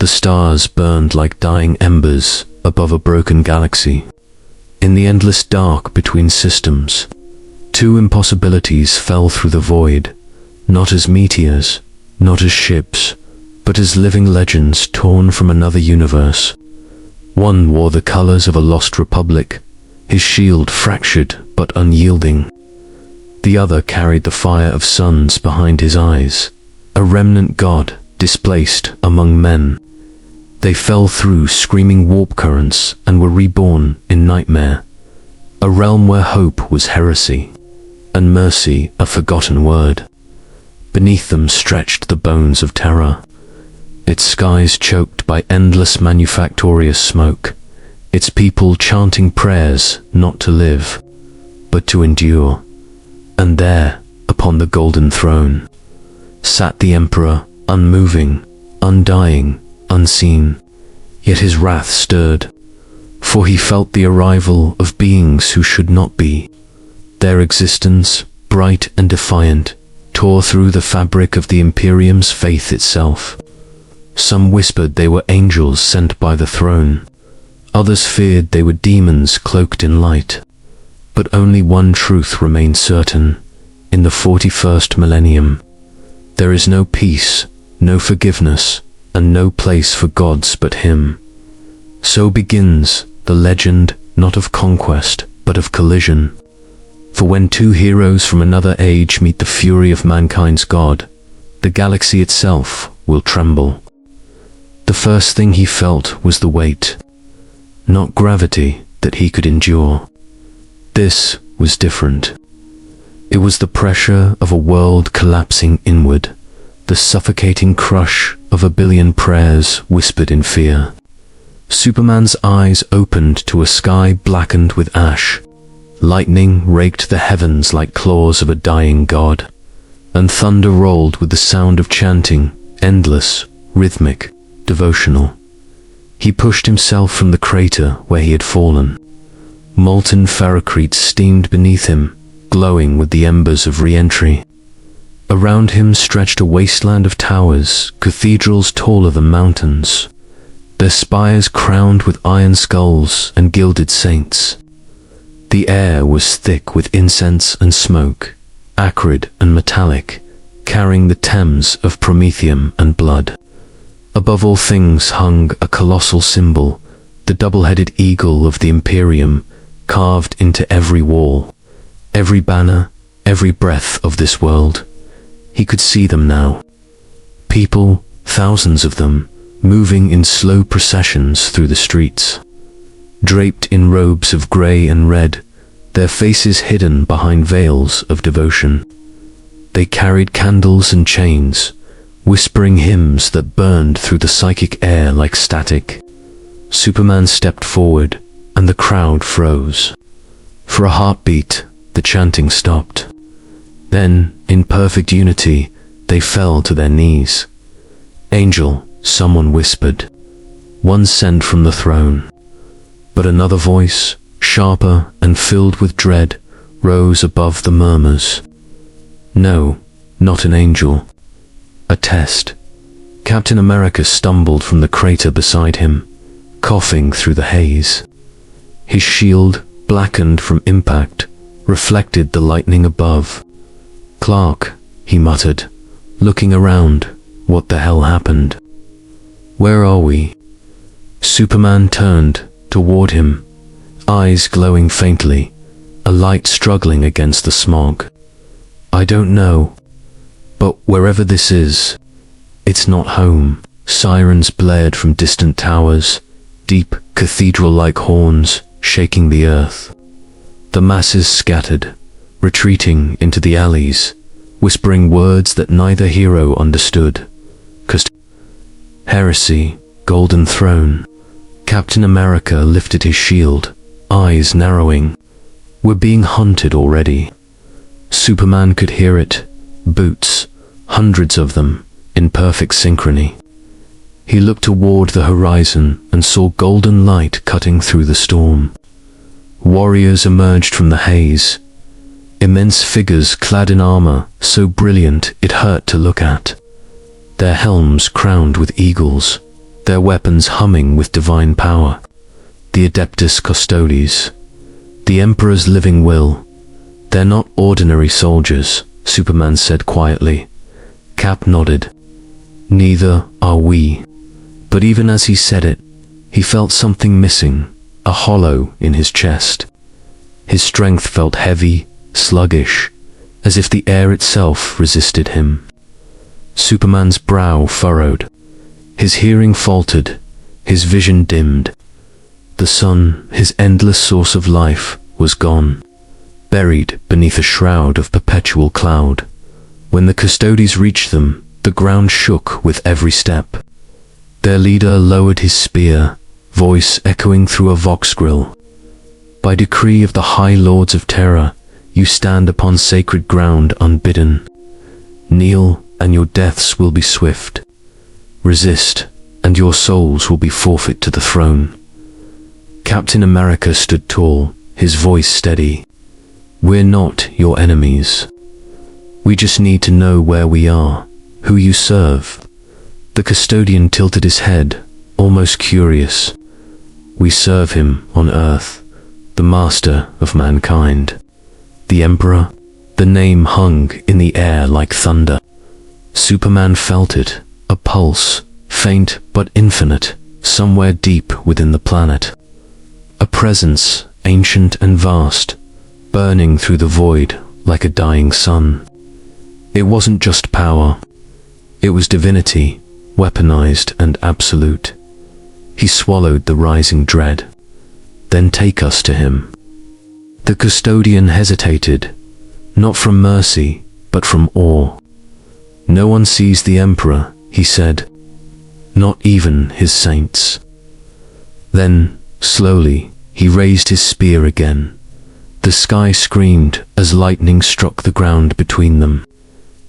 The stars burned like dying embers above a broken galaxy. In the endless dark between systems, two impossibilities fell through the void, not as meteors, not as ships, but as living legends torn from another universe. One wore the colors of a lost republic, his shield fractured but unyielding. The other carried the fire of suns behind his eyes, a remnant god displaced among men. They fell through screaming warp currents and were reborn in nightmare, a realm where hope was heresy, and mercy a forgotten word. Beneath them stretched the bones of terror, its skies choked by endless manufactorious smoke, its people chanting prayers not to live, but to endure. And there, upon the golden throne, sat the Emperor, unmoving, undying, unseen. Yet his wrath stirred, for he felt the arrival of beings who should not be. Their existence, bright and defiant, tore through the fabric of the Imperium's faith itself. Some whispered they were angels sent by the throne. Others feared they were demons cloaked in light. But only one truth remained certain. In the 41st millennium, there is no peace, no forgiveness, and no place for gods but him. So begins the legend, not of conquest, but of collision. For when two heroes from another age meet the fury of mankind's god, the galaxy itself will tremble. The first thing he felt was the weight, not gravity, that he could endure. This was different. It was the pressure of a world collapsing inward, the suffocating crush of a billion prayers whispered in fear. Superman's eyes opened to a sky blackened with ash. Lightning raked the heavens like claws of a dying god, and thunder rolled with the sound of chanting, endless, rhythmic, devotional. He pushed himself from the crater where he had fallen. Molten ferrocrete steamed beneath him, glowing with the embers of re-entry. Around him stretched a wasteland of towers, cathedrals taller than mountains, their spires crowned with iron skulls and gilded saints. The air was thick with incense and smoke, acrid and metallic, carrying the Thames of promethium and blood. Above all things hung a colossal symbol, the double-headed eagle of the Imperium, carved into every wall, every banner, every breath of this world. He could see them now. People, thousands of them, moving in slow processions through the streets. Draped in robes of grey and red, their faces hidden behind veils of devotion. They carried candles and chains, whispering hymns that burned through the psychic air like static. Superman stepped forward, and the crowd froze. For a heartbeat, the chanting stopped. Then, in perfect unity, they fell to their knees. "Angel," someone whispered, "one sent from the throne." But another voice, sharper and filled with dread, rose above the murmurs. "No, not an angel. A test." Captain America stumbled from the crater beside him, coughing through the haze. His shield, blackened from impact, reflected the lightning above. "Clark," he muttered, looking around, "what the hell happened? Where are we?" Superman turned toward him, eyes glowing faintly, a light struggling against the smog. "I don't know, but wherever this is, it's not home." Sirens blared from distant towers, deep cathedral-like horns shaking the earth. The masses scattered, retreating into the alleys, whispering words that neither hero understood. Heresy, golden throne. Captain America lifted his shield, eyes narrowing. "We're being hunted already." Superman could hear it. Boots, hundreds of them, in perfect synchrony. He looked toward the horizon and saw golden light cutting through the storm. Warriors emerged from the haze, immense figures clad in armor so brilliant it hurt to look at. Their helms crowned with eagles, their weapons humming with divine power. The Adeptus Custodes, the Emperor's living will. They're not ordinary soldiers, Superman said quietly. Cap nodded. Neither are we. But even as he said it, he felt something missing, a hollow in his chest. His strength felt heavy, sluggish, as if the air itself resisted him. Superman's brow furrowed. His hearing faltered, his vision dimmed. The sun, his endless source of life, was gone, buried beneath a shroud of perpetual cloud. When the Custodes reached them, the ground shook with every step. Their leader lowered his spear, voice echoing through a vox grill. By decree of the High Lords of Terror, you stand upon sacred ground unbidden. Kneel, and your deaths will be swift. Resist, and your souls will be forfeit to the throne. Captain America stood tall, his voice steady. We're not your enemies. We just need to know where we are, who you serve. The custodian tilted his head, almost curious. We serve him on Earth, the master of mankind. The Emperor? The name hung in the air like thunder. Superman felt it, a pulse, faint but infinite, somewhere deep within the planet. A presence, ancient and vast, burning through the void like a dying sun. It wasn't just power. It was divinity, weaponized and absolute. He swallowed the rising dread. Then take us to him. The custodian hesitated, not from mercy, but from awe. No one sees the Emperor, he said. Not even his saints. Then, slowly, he raised his spear again. The sky screamed as lightning struck the ground between them,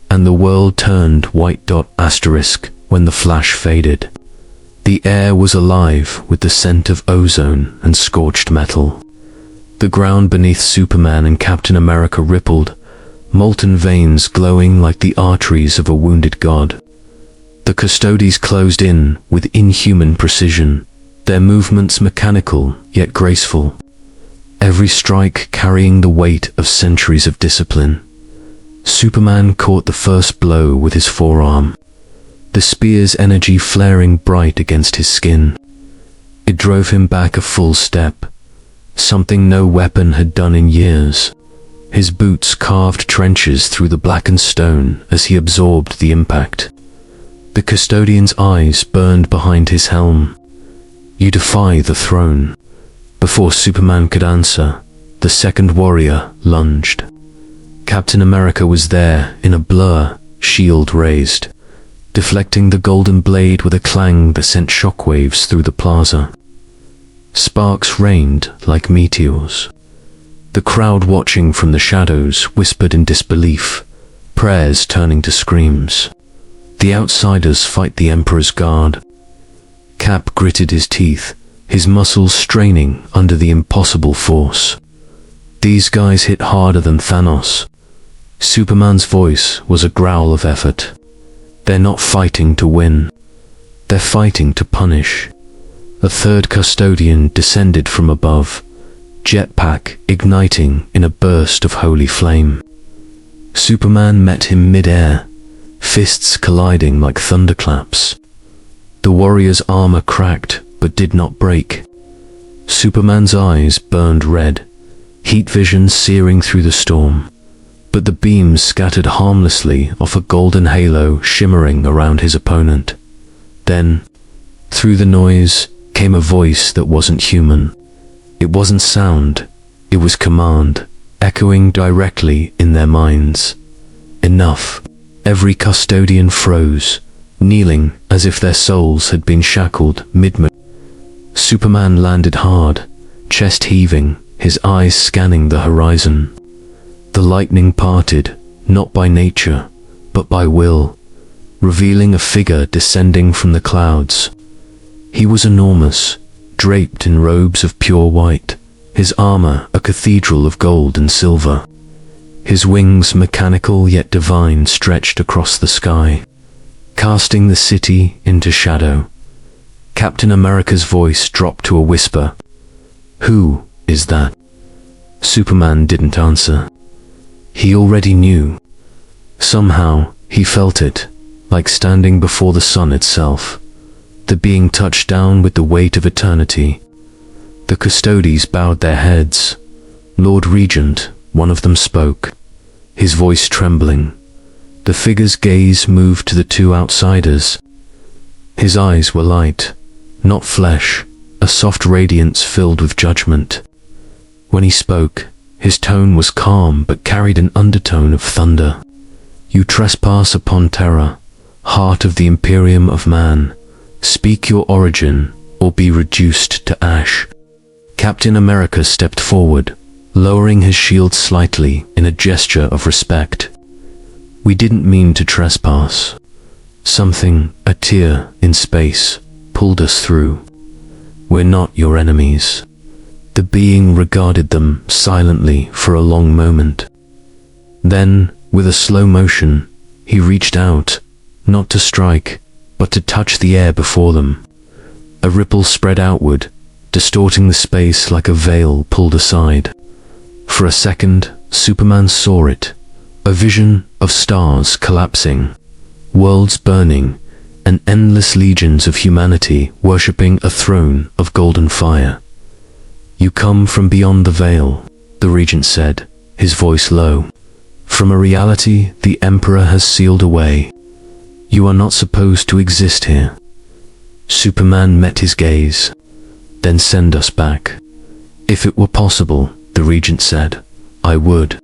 and the world turned white dot asterisk when the flash faded. The air was alive with the scent of ozone and scorched metal. The ground beneath Superman and Captain America rippled, molten veins glowing like the arteries of a wounded god. The Custodes closed in with inhuman precision, their movements mechanical yet graceful, every strike carrying the weight of centuries of discipline. Superman caught the first blow with his forearm, the spear's energy flaring bright against his skin. It drove him back a full step, something no weapon had done in years. His boots carved trenches through the blackened stone as he absorbed the impact. The custodian's eyes burned behind his helm. You defy the throne. Before Superman could answer, the second warrior lunged. Captain America was there in a blur, shield raised, deflecting the golden blade with a clang that sent shockwaves through the plaza. Sparks rained like meteors. The crowd watching from the shadows whispered in disbelief, prayers turning to screams. The outsiders fight the Emperor's guard. Cap gritted his teeth, his muscles straining under the impossible force. These guys hit harder than Thanos. Superman's voice was a growl of effort. They're not fighting to win. They're fighting to punish. A third custodian descended from above, jetpack igniting in a burst of holy flame. Superman met him mid-air, fists colliding like thunderclaps. The warrior's armor cracked but did not break. Superman's eyes burned red, heat vision searing through the storm, but the beams scattered harmlessly off a golden halo shimmering around his opponent. Then, through the noise, came a voice that wasn't human. It wasn't sound, it was command, echoing directly in their minds. Enough. Every custodian froze, kneeling as if their souls had been shackled mid-motion. Superman landed hard, chest heaving, his eyes scanning the horizon. The lightning parted, not by nature, but by will, revealing a figure descending from the clouds. He was enormous, draped in robes of pure white, his armor a cathedral of gold and silver. His wings, mechanical yet divine, stretched across the sky, casting the city into shadow. Captain America's voice dropped to a whisper. Who is that? Superman didn't answer. He already knew. Somehow, he felt it, like standing before the sun itself. The being touched down with the weight of eternity. The custodies bowed their heads. Lord Regent, one of them spoke, his voice trembling. The figure's gaze moved to the two outsiders. His eyes were light, not flesh, a soft radiance filled with judgment. When he spoke, his tone was calm but carried an undertone of thunder. You trespass upon Terra, heart of the Imperium of man. Speak your origin, or be reduced to ash. Captain America stepped forward, lowering his shield slightly in a gesture of respect. We didn't mean to trespass. Something, a tear in space, pulled us through. We're not your enemies. The being regarded them silently for a long moment. Then, with a slow motion, he reached out, not to strike, but to touch the air before them. A ripple spread outward, distorting the space like a veil pulled aside. For a second, Superman saw it, a vision of stars collapsing, worlds burning, and endless legions of humanity worshipping a throne of golden fire. You come from beyond the veil, the Regent said, his voice low. From a reality the Emperor has sealed away. You are not supposed to exist here. Superman met his gaze. Then send us back. If it were possible, the Regent said, I would.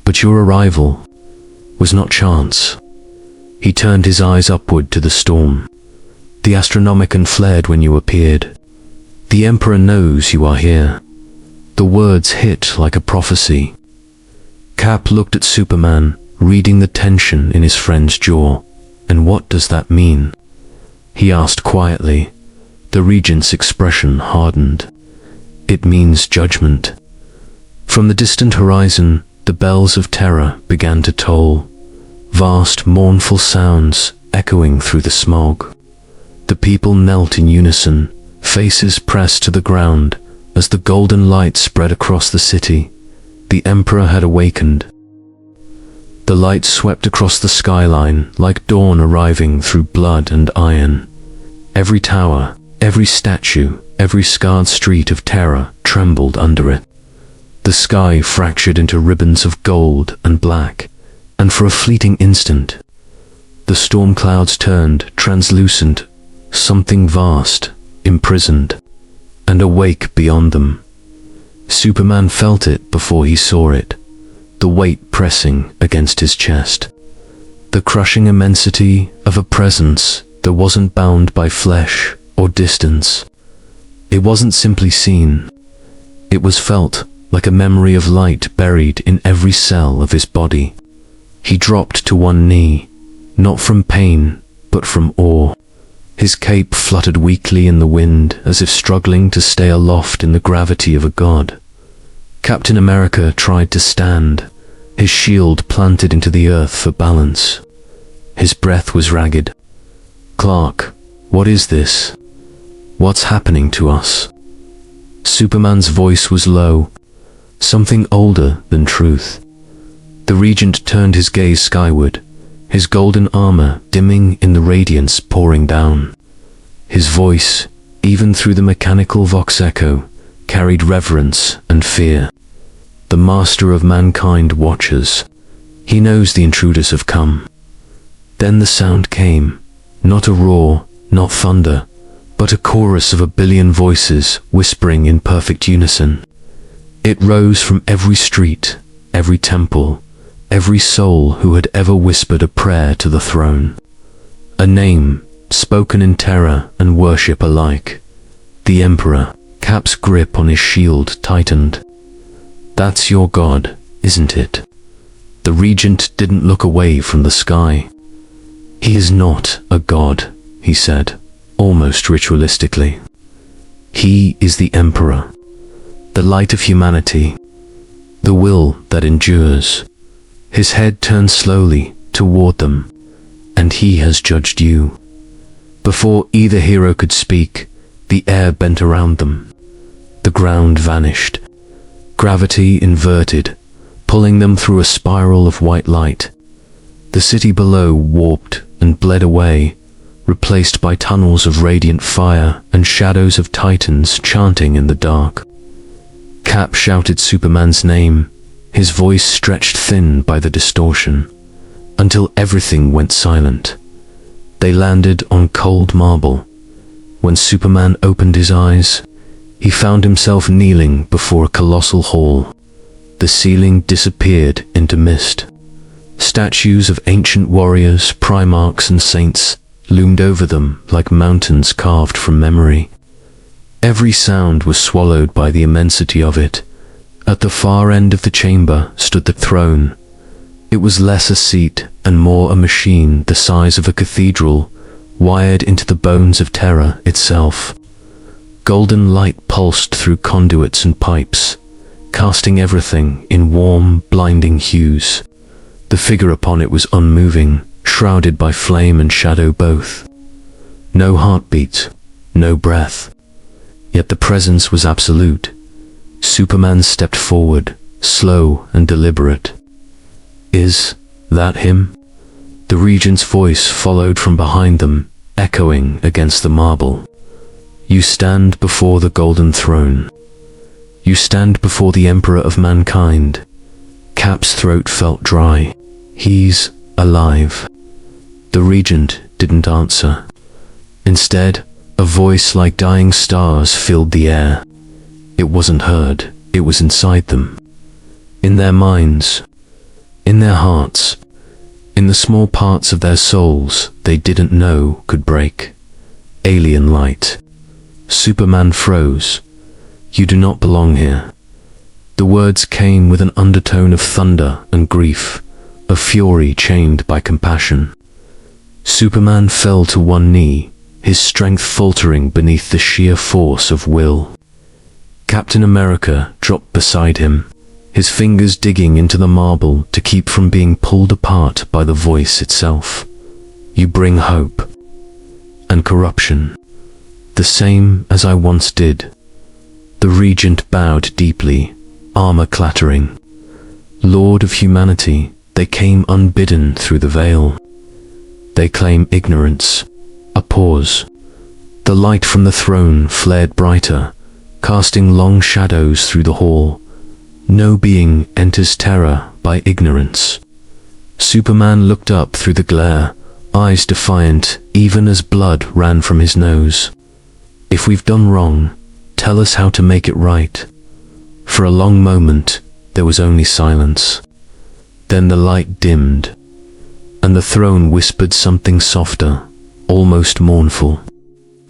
But your arrival was not chance. He turned his eyes upward to the storm. The Astronomicon flared when you appeared. The Emperor knows you are here. The words hit like a prophecy. Cap looked at Superman, reading the tension in his friend's jaw. And what does that mean? He asked quietly. The Regent's expression hardened. It means judgment. From the distant horizon, the bells of terror began to toll, vast mournful sounds echoing through the smog. The people knelt in unison, faces pressed to the ground as the golden light spread across the city. The Emperor had awakened. The light swept across the skyline like dawn arriving through blood and iron. Every tower, every statue, every scarred street of terror trembled under it. The sky fractured into ribbons of gold and black, and for a fleeting instant, the storm clouds turned translucent, something vast, imprisoned, and awake beyond them. Superman felt it before he saw it, the weight pressing against his chest. The crushing immensity of a presence that wasn't bound by flesh or distance. It wasn't simply seen. It was felt like a memory of light buried in every cell of his body. He dropped to one knee, not from pain, but from awe. His cape fluttered weakly in the wind as if struggling to stay aloft in the gravity of a god. Captain America tried to stand, his shield planted into the earth for balance. His breath was ragged. Clark, what is this? What's happening to us? Superman's voice was low, something older than truth. The Regent turned his gaze skyward, his golden armor dimming in the radiance pouring down. His voice, even through the mechanical vox echo, carried reverence and fear. The master of mankind watches. He knows the intruders have come. Then the sound came, not a roar, not thunder, but a chorus of 1 billion voices whispering in perfect unison. It rose from every street, every temple, every soul who had ever whispered a prayer to the throne. A name, spoken in terror and worship alike. The Emperor. Cap's grip on his shield tightened. That's your god, isn't it? The Regent didn't look away from the sky. He is not a god, he said, almost ritualistically. He is the Emperor, the light of humanity, the will that endures. His head turned slowly toward them, and he has judged you. Before either hero could speak, the air bent around them. The ground vanished. Gravity inverted, pulling them through a spiral of white light. The city below warped and bled away, replaced by tunnels of radiant fire and shadows of titans chanting in the dark. Cap shouted Superman's name, his voice stretched thin by the distortion, until everything went silent. They landed on cold marble. When Superman opened his eyes, he found himself kneeling before a colossal hall. The ceiling disappeared into mist. Statues of ancient warriors, primarchs, and saints loomed over them like mountains carved from memory. Every sound was swallowed by the immensity of it. At the far end of the chamber stood the throne. It was less a seat and more a machine the size of a cathedral, wired into the bones of Terra itself. Golden light pulsed through conduits and pipes, casting everything in warm, blinding hues. The figure upon it was unmoving, shrouded by flame and shadow both. No heartbeat, no breath. Yet the presence was absolute. Superman stepped forward, slow and deliberate. "Is that him?" The Regent's voice followed from behind them, echoing against the marble. "You stand before the golden throne. You stand before the Emperor of mankind." Cap's throat felt dry. "He's alive." The Regent didn't answer. Instead, a voice like dying stars filled the air. It wasn't heard, it was inside them. In their minds, in their hearts, in the small parts of their souls they didn't know could break. Alien light. Superman froze. "You do not belong here." The words came with an undertone of thunder and grief, of fury chained by compassion. Superman fell to one knee, his strength faltering beneath the sheer force of will. Captain America dropped beside him, his fingers digging into the marble to keep from being pulled apart by the voice itself. "You bring hope and corruption, the same as I once did." The Regent bowed deeply, armor clattering. "Lord of humanity, they came unbidden through the veil. They claim ignorance." A pause. The light from the throne flared brighter, casting long shadows through the hall. No being enters Terra by ignorance. Superman looked up through the glare, eyes defiant even as blood ran from his nose. "If we've done wrong, tell us how to make it right." For a long moment, there was only silence. Then the light dimmed, and the throne whispered something softer, almost mournful.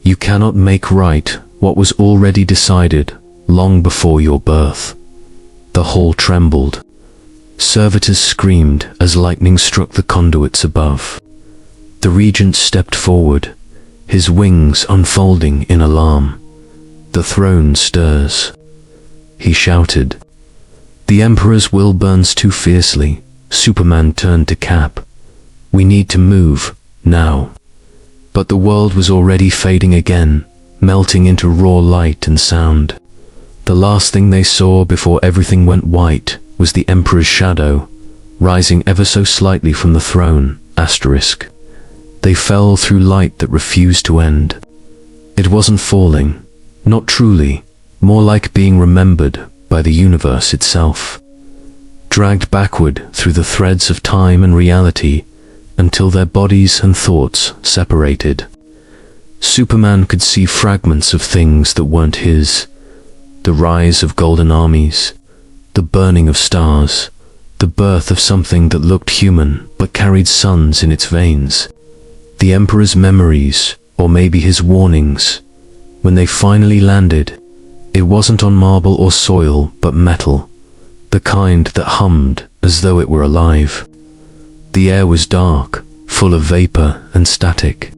"You cannot make right what was already decided long before your birth." The hall trembled. Servitors screamed as lightning struck the conduits above. The Regent stepped forward, his wings unfolding in alarm. "The throne stirs," he shouted. "The Emperor's will burns too fiercely." Superman turned to Cap. "We need to move, now." But the world was already fading again, melting into raw light and sound. The last thing they saw before everything went white was the Emperor's shadow, rising ever so slightly from the throne, asterisk. They fell through light that refused to end. It wasn't falling, not truly, more like being remembered by the universe itself. Dragged backward through the threads of time and reality, until their bodies and thoughts separated. Superman could see fragments of things that weren't his. The rise of golden armies, the burning of stars, the birth of something that looked human but carried suns in its veins. The Emperor's memories, or maybe his warnings. When they finally landed, it wasn't on marble or soil but metal, the kind that hummed as though it were alive. The air was dark, full of vapor and static.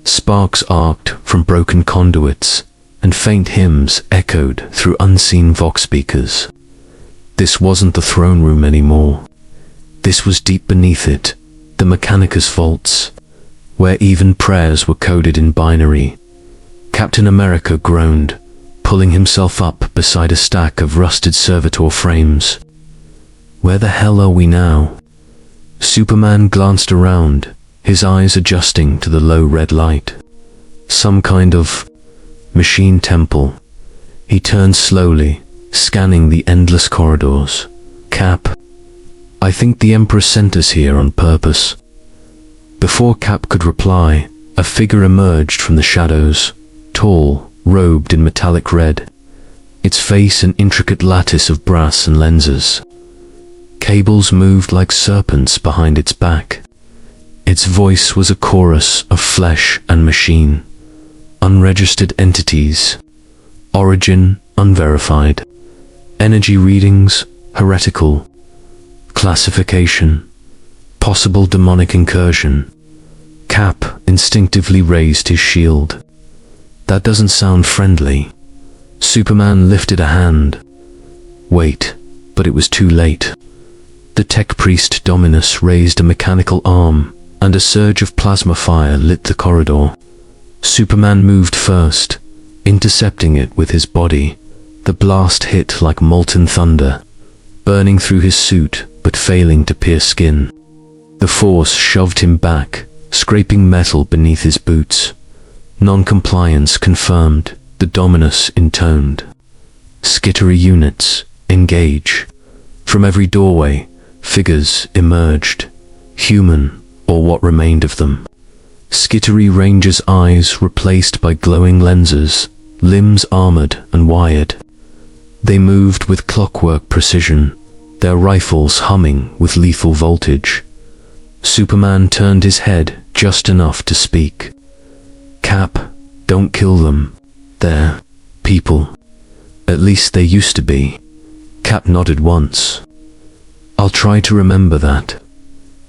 Sparks arced from broken conduits, and faint hymns echoed through unseen vox speakers. This wasn't the throne room anymore. This was deep beneath it, the Mechanicus vaults, where even prayers were coded in binary. Captain America groaned, pulling himself up beside a stack of rusted servitor frames. Where the hell are we now? Superman glanced around, his eyes adjusting to the low red light. Some kind of machine temple. He turned slowly, scanning the endless corridors. Cap, I think the Emperor sent us here on purpose. Before Cap could reply, a figure emerged from the shadows, tall, robed in metallic red, its face an intricate lattice of brass and lenses. Cables moved like serpents behind its back. Its voice was a chorus of flesh and machine. Unregistered entities. Origin unverified. Energy readings heretical. Classification possible demonic incursion. Cap instinctively raised his shield. That doesn't sound friendly. Superman lifted a hand. Wait, but it was too late. The tech priest Dominus raised a mechanical arm, and a surge of plasma fire lit the corridor. Superman moved first, intercepting it with his body. The blast hit like molten thunder, burning through his suit but failing to pierce skin. The force shoved him back, scraping metal beneath his boots. Non-compliance confirmed, the Dominus intoned. Skittery units, engage. From every doorway, figures emerged, human, or what remained of them. Skittery Rangers' eyes replaced by glowing lenses, limbs armored and wired. They moved with clockwork precision, their rifles humming with lethal voltage. Superman turned his head just enough to speak. Cap, don't kill them. They're people. At least they used to be. Cap nodded once. I'll try to remember that.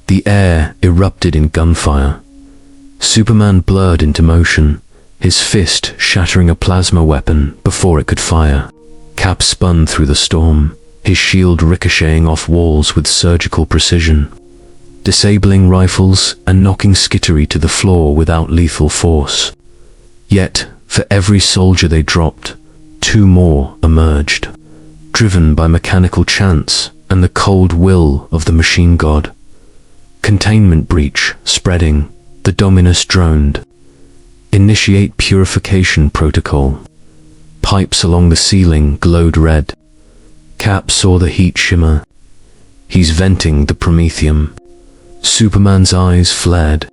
The air erupted in gunfire. Superman blurred into motion, his fist shattering a plasma weapon before it could fire. Cap spun through the storm, his shield ricocheting off walls with surgical precision, disabling rifles and knocking Skittery to the floor without lethal force. Yet, for every soldier they dropped, 2 more emerged, driven by mechanical chance and the cold will of the machine god. Containment breach spreading, the Dominus droned. Initiate purification protocol. Pipes along the ceiling glowed red. Cap saw the heat shimmer. He's venting the promethium. Superman's eyes flared.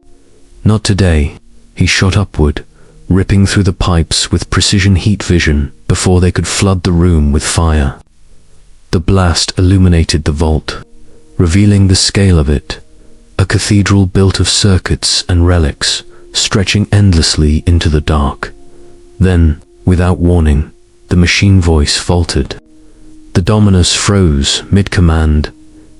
Not today. He shot upward, ripping through the pipes with precision heat vision before they could flood the room with fire. The blast illuminated the vault, revealing the scale of it. A cathedral built of circuits and relics, stretching endlessly into the dark. Then, without warning, the machine voice faltered. The Dominus froze mid-command,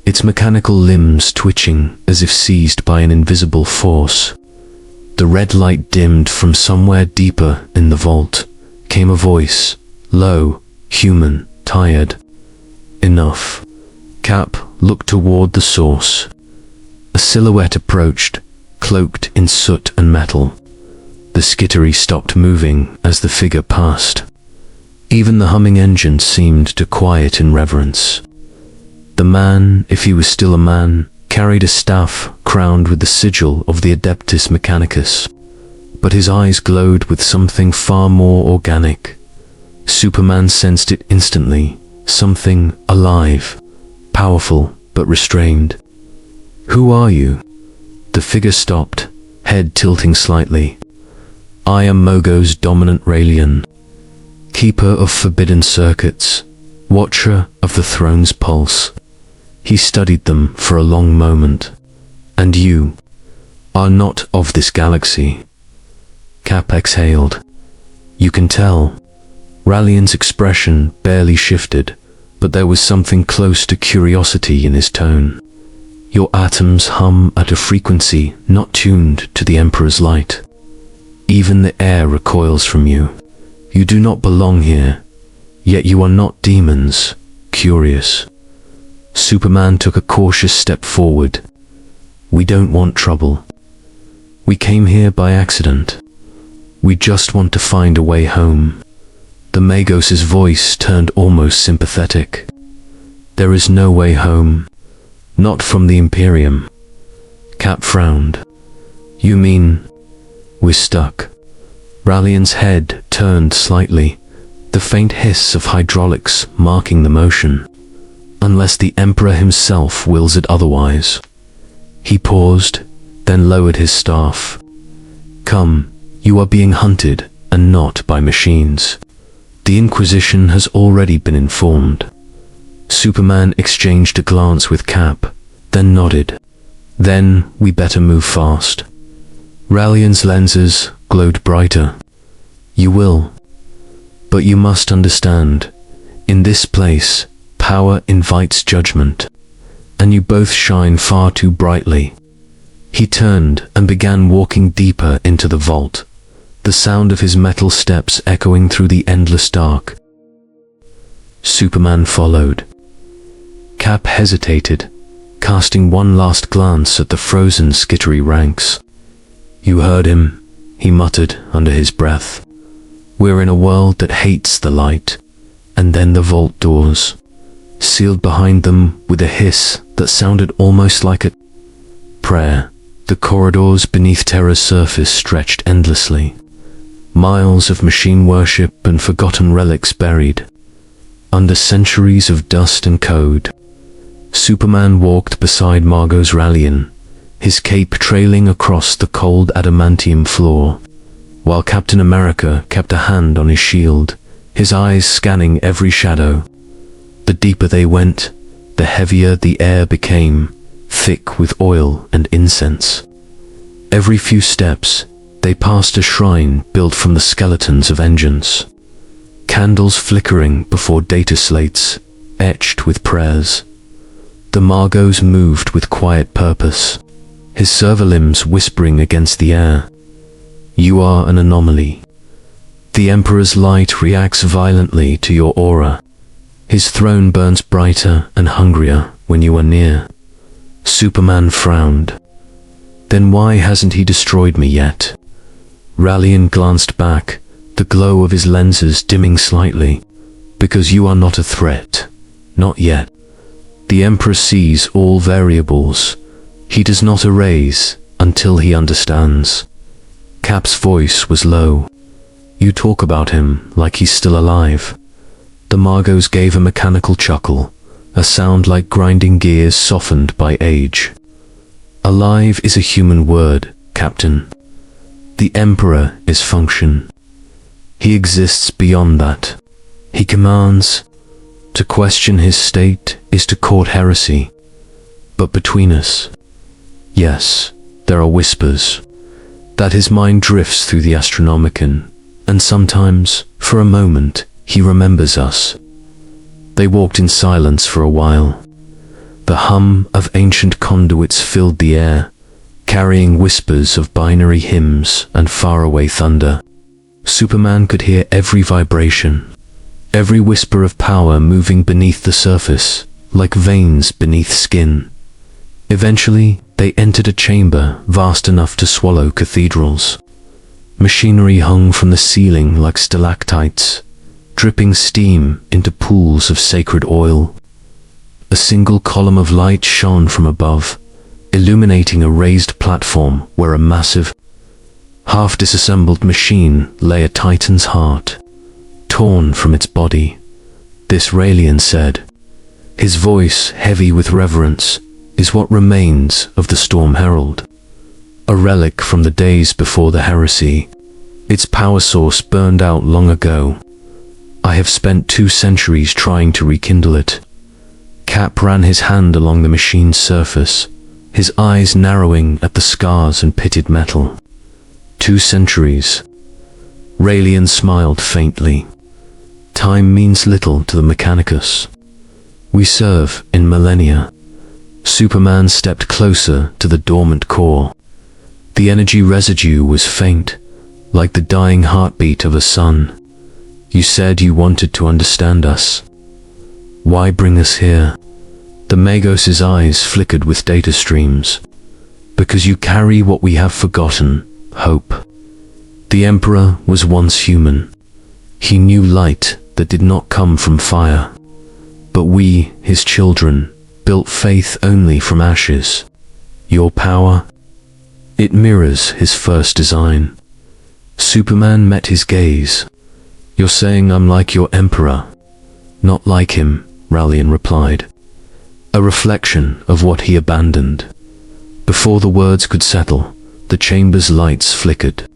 its mechanical limbs twitching as if seized by an invisible force. The red light dimmed. From somewhere deeper in the vault came a voice, low, human, tired. Enough. Cap looked toward the source. A silhouette approached, cloaked in soot and metal. The Skittery stopped moving as the figure passed. Even the humming engine seemed to quiet in reverence. The man, if he was still a man, carried a staff crowned with the sigil of the Adeptus Mechanicus, but his eyes glowed with something far more organic. Superman sensed it instantly, something alive, powerful but restrained. Who are you? The figure stopped, head tilting slightly. I am Mogo's dominant Raelian, keeper of forbidden circuits, watcher of the throne's pulse. He studied them for a long moment. And you are not of this galaxy. Cap exhaled. You can tell. Raelian's expression barely shifted, but there was something close to curiosity in his tone. Your atoms hum at a frequency not tuned to the Emperor's light. Even the air recoils from you. You do not belong here, yet you are not demons, curious. Superman took a cautious step forward. We don't want trouble. We came here by accident. We just want to find a way home." The Magos's voice turned almost sympathetic. "There is no way home. Not from the Imperium." Cap frowned. "You mean we're stuck?" Rallian's head turned slightly, the faint hiss of hydraulics marking the motion. "Unless the Emperor himself wills it otherwise." He paused, then lowered his staff. "Come, you are being hunted, and not by machines. The Inquisition has already been informed." Superman exchanged a glance with Cap, then nodded. "Then we better move fast." Rallian's lenses glowed brighter. "You will. But you must understand, in this place, power invites judgment, and you both shine far too brightly." He turned and began walking deeper into the vault, the sound of his metal steps echoing through the endless dark. Superman followed. Cap hesitated, casting one last glance at the frozen, skittery ranks. "You heard him," he muttered under his breath. "We're in a world that hates the light." And then the vault doors sealed behind them with a hiss that sounded almost like a prayer. The corridors beneath Terra's surface stretched endlessly. Miles of machine worship and forgotten relics buried under centuries of dust and code. Superman walked beside Margot's Rallian, his cape trailing across the cold adamantium floor, while Captain America kept a hand on his shield, his eyes scanning every shadow. The deeper they went, the heavier the air became, thick with oil and incense. Every few steps, they passed a shrine built from the skeletons of engines, candles flickering before data slates, etched with prayers. The Margos moved with quiet purpose, his server limbs whispering against the air. "You are an anomaly. The Emperor's light reacts violently to your aura. His throne burns brighter and hungrier when you are near." Superman frowned. "Then why hasn't he destroyed me yet?" Rallian glanced back, the glow of his lenses dimming slightly. "Because you are not a threat. Not yet. The Emperor sees all variables. He does not erase until he understands." Cap's voice was low. "You talk about him like he's still alive." The Margos gave a mechanical chuckle, a sound like grinding gears softened by age. "Alive is a human word, Captain. The Emperor is function. He exists beyond that. He commands. To question his state is to court heresy. But between us, yes, there are whispers that his mind drifts through the Astronomicon, and sometimes, for a moment, he remembers us." They walked in silence for a while. The hum of ancient conduits filled the air, carrying whispers of binary hymns and faraway thunder. Superman could hear every vibration, every whisper of power moving beneath the surface, like veins beneath skin. Eventually, they entered a chamber vast enough to swallow cathedrals. Machinery hung from the ceiling like stalactites, dripping steam into pools of sacred oil. A single column of light shone from above, illuminating a raised platform where a massive, half-disassembled machine lay, a titan's heart, torn from its body. "This," Rallian said, his voice heavy with reverence, "is what remains of the Storm Herald. A relic from the days before the heresy. Its power source burned out long ago. I have spent 2 centuries trying to rekindle it." Cap ran his hand along the machine's surface, his eyes narrowing at the scars and pitted metal. 2 centuries. Rallian smiled faintly. "Time means little to the Mechanicus. We serve in millennia." Superman stepped closer to the dormant core. The energy residue was faint, like the dying heartbeat of a sun. "You said you wanted to understand us. Why bring us here?" The Magos's eyes flickered with data streams. because you carry what we have forgotten, hope. The Emperor was once human. He knew light that did not come from fire. But we, his children, built faith only from ashes. Your power? It mirrors his first design. Superman met his gaze. You're saying I'm like your Emperor? Not like him, Rallian replied. A reflection of what he abandoned. Before the words could settle, the chamber's lights flickered.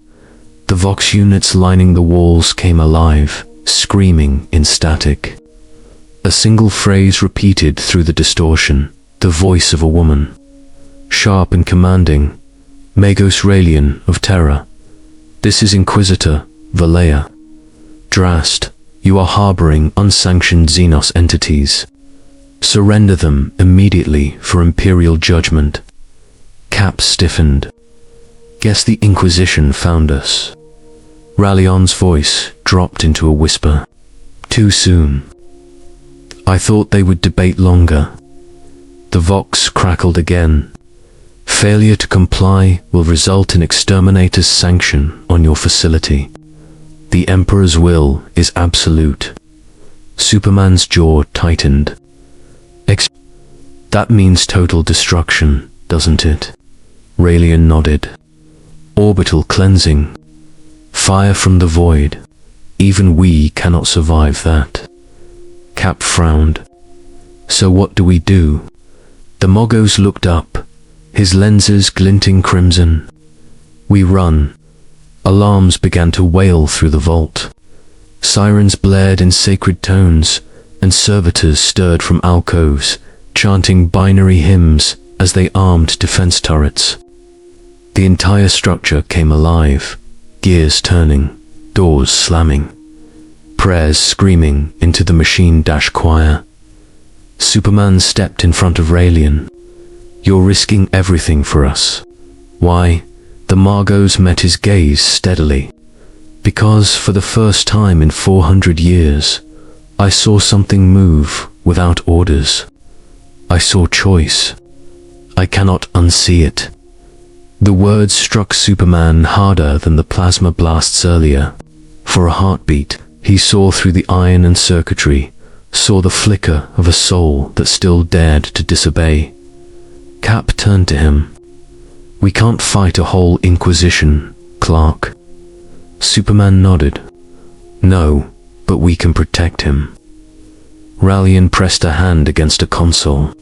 The Vox units lining the walls came alive, screaming in static. A single phrase repeated through the distortion, the voice of a woman. Sharp and commanding, Magos Rallian of Terra. This is Inquisitor Valea. Drast, you are harboring unsanctioned xenos entities. Surrender them immediately for Imperial judgment. Cap stiffened. Guess the Inquisition found us. Rallion's voice dropped into a whisper. Too soon. I thought they would debate longer. The Vox crackled again. Failure to comply will result in Exterminator's sanction on your facility. The Emperor's will is absolute. Superman's jaw tightened. That means total destruction, doesn't it? Rallian nodded. Orbital cleansing. Fire from the void. Even we cannot survive that. Cap frowned. So what do we do? The Mogos looked up, his lenses glinting crimson. We run. Alarms began to wail through the vault. Sirens blared in sacred tones, and servitors stirred from alcoves, chanting binary hymns as they armed defense turrets. The entire structure came alive, gears turning, doors slamming, prayers screaming into the machine dash choir. Superman stepped in front of Rallian. You're risking everything for us. Why? The Magos met his gaze steadily. Because for the first time in 400 years, I saw something move without orders. I saw choice. I cannot unsee it. The words struck Superman harder than the plasma blasts earlier. For a heartbeat, he saw through the iron and circuitry, saw the flicker of a soul that still dared to disobey. Cap turned to him. We can't fight a whole Inquisition, Clark. Superman nodded. No, but we can protect him. Rallian pressed a hand against a console.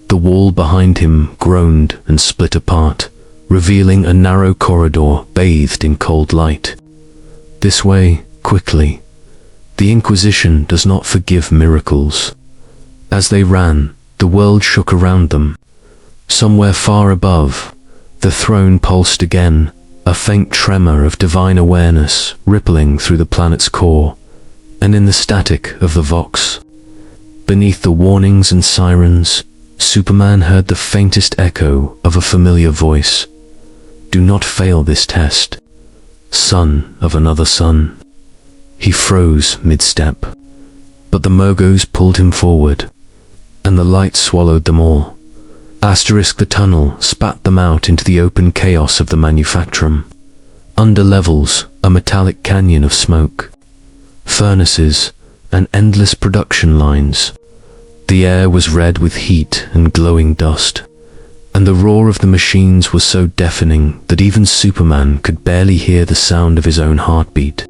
The wall behind him groaned and split apart, revealing a narrow corridor bathed in cold light. This way, quickly. The Inquisition does not forgive miracles. As they ran, the world shook around them. Somewhere far above, the throne pulsed again, a faint tremor of divine awareness rippling through the planet's core, and in the static of the Vox. Beneath the warnings and sirens, Superman heard the faintest echo of a familiar voice. Do not fail this test, son of another son. He froze mid-step, but the Mogos pulled him forward, and the light swallowed them all. The tunnel spat them out into the open chaos of the manufactorum. Under levels, a metallic canyon of smoke. Furnaces and endless production lines. The air was red with heat and glowing dust, and the roar of the machines was so deafening that even Superman could barely hear the sound of his own heartbeat.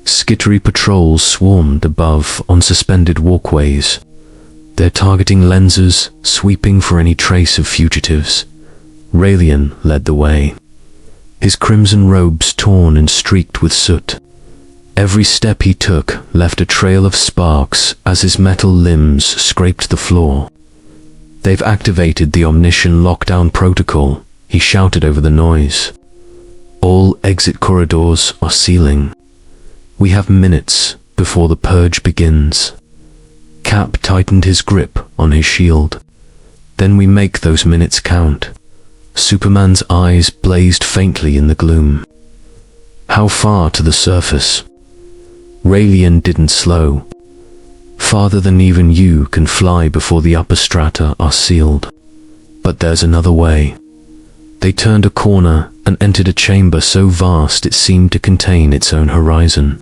Skittery patrols swarmed above on suspended walkways, their targeting lenses sweeping for any trace of fugitives. Rallian led the way, his crimson robes torn and streaked with soot. Every step he took left a trail of sparks as his metal limbs scraped the floor. They've activated the Omniscient lockdown protocol, he shouted over the noise. All exit corridors are sealing. We have minutes before the purge begins. Cap tightened his grip on his shield. Then we make those minutes count. Superman's eyes blazed faintly in the gloom. How far to the surface? Rallian didn't slow. Farther than even you can fly before the upper strata are sealed. But there's another way. They turned a corner and entered a chamber so vast it seemed to contain its own horizon.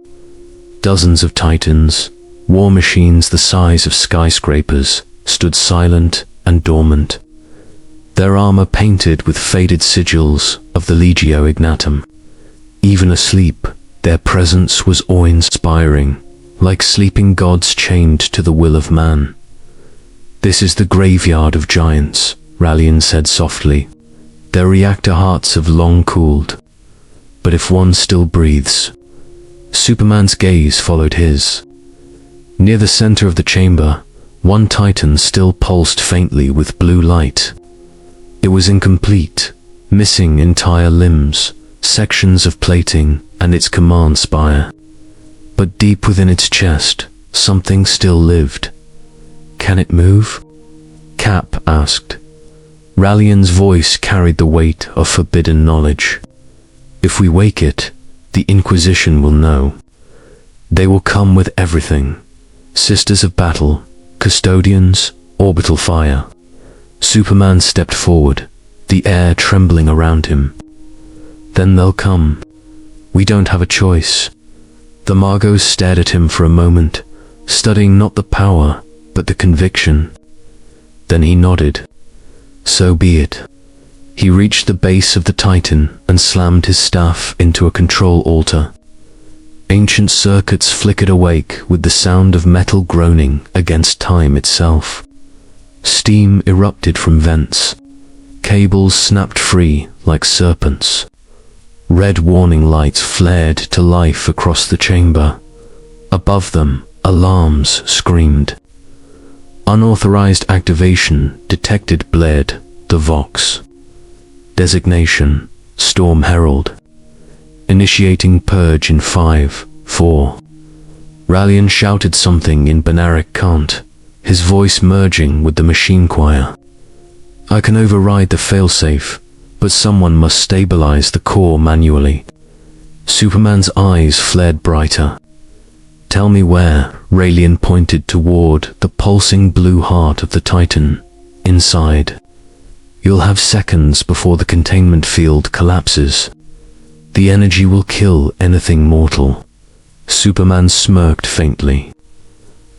Dozens of titans, war machines the size of skyscrapers, stood silent and dormant, their armor painted with faded sigils of the Legio Ignatum. Even asleep, their presence was awe-inspiring, like sleeping gods chained to the will of man. "This is the graveyard of giants," Rallian said softly. "Their reactor hearts have long cooled. But if one still breathes..." Superman's gaze followed his. Near the center of the chamber, one titan still pulsed faintly with blue light. It was incomplete, missing entire limbs, sections of plating, and its command spire. But deep within its chest, something still lived. "Can it move?" Cap asked. Rallian's voice carried the weight of forbidden knowledge. "If we wake it, the Inquisition will know. They will come with everything. Sisters of battle, custodians, orbital fire." Superman stepped forward, the air trembling around him. "Then they'll come. We don't have a choice." The Margos stared at him for a moment, studying not the power, but the conviction. Then he nodded. "So be it." He reached the base of the Titan and slammed his staff into a control altar. Ancient circuits flickered awake with the sound of metal groaning against time itself. Steam erupted from vents. Cables snapped free like serpents. Red warning lights flared to life across the chamber. Above them, alarms screamed. Unauthorized activation detected blared the Vox. Designation, Storm Herald. Initiating purge in 5, 4. Rallian shouted something in Benaric cant, his voice merging with the machine choir. "I can override the failsafe, but someone must stabilize the core manually." Superman's eyes flared brighter. "Tell me where." Rallian pointed toward the pulsing blue heart of the Titan. "Inside. You'll have seconds before the containment field collapses. The energy will kill anything mortal." Superman smirked faintly.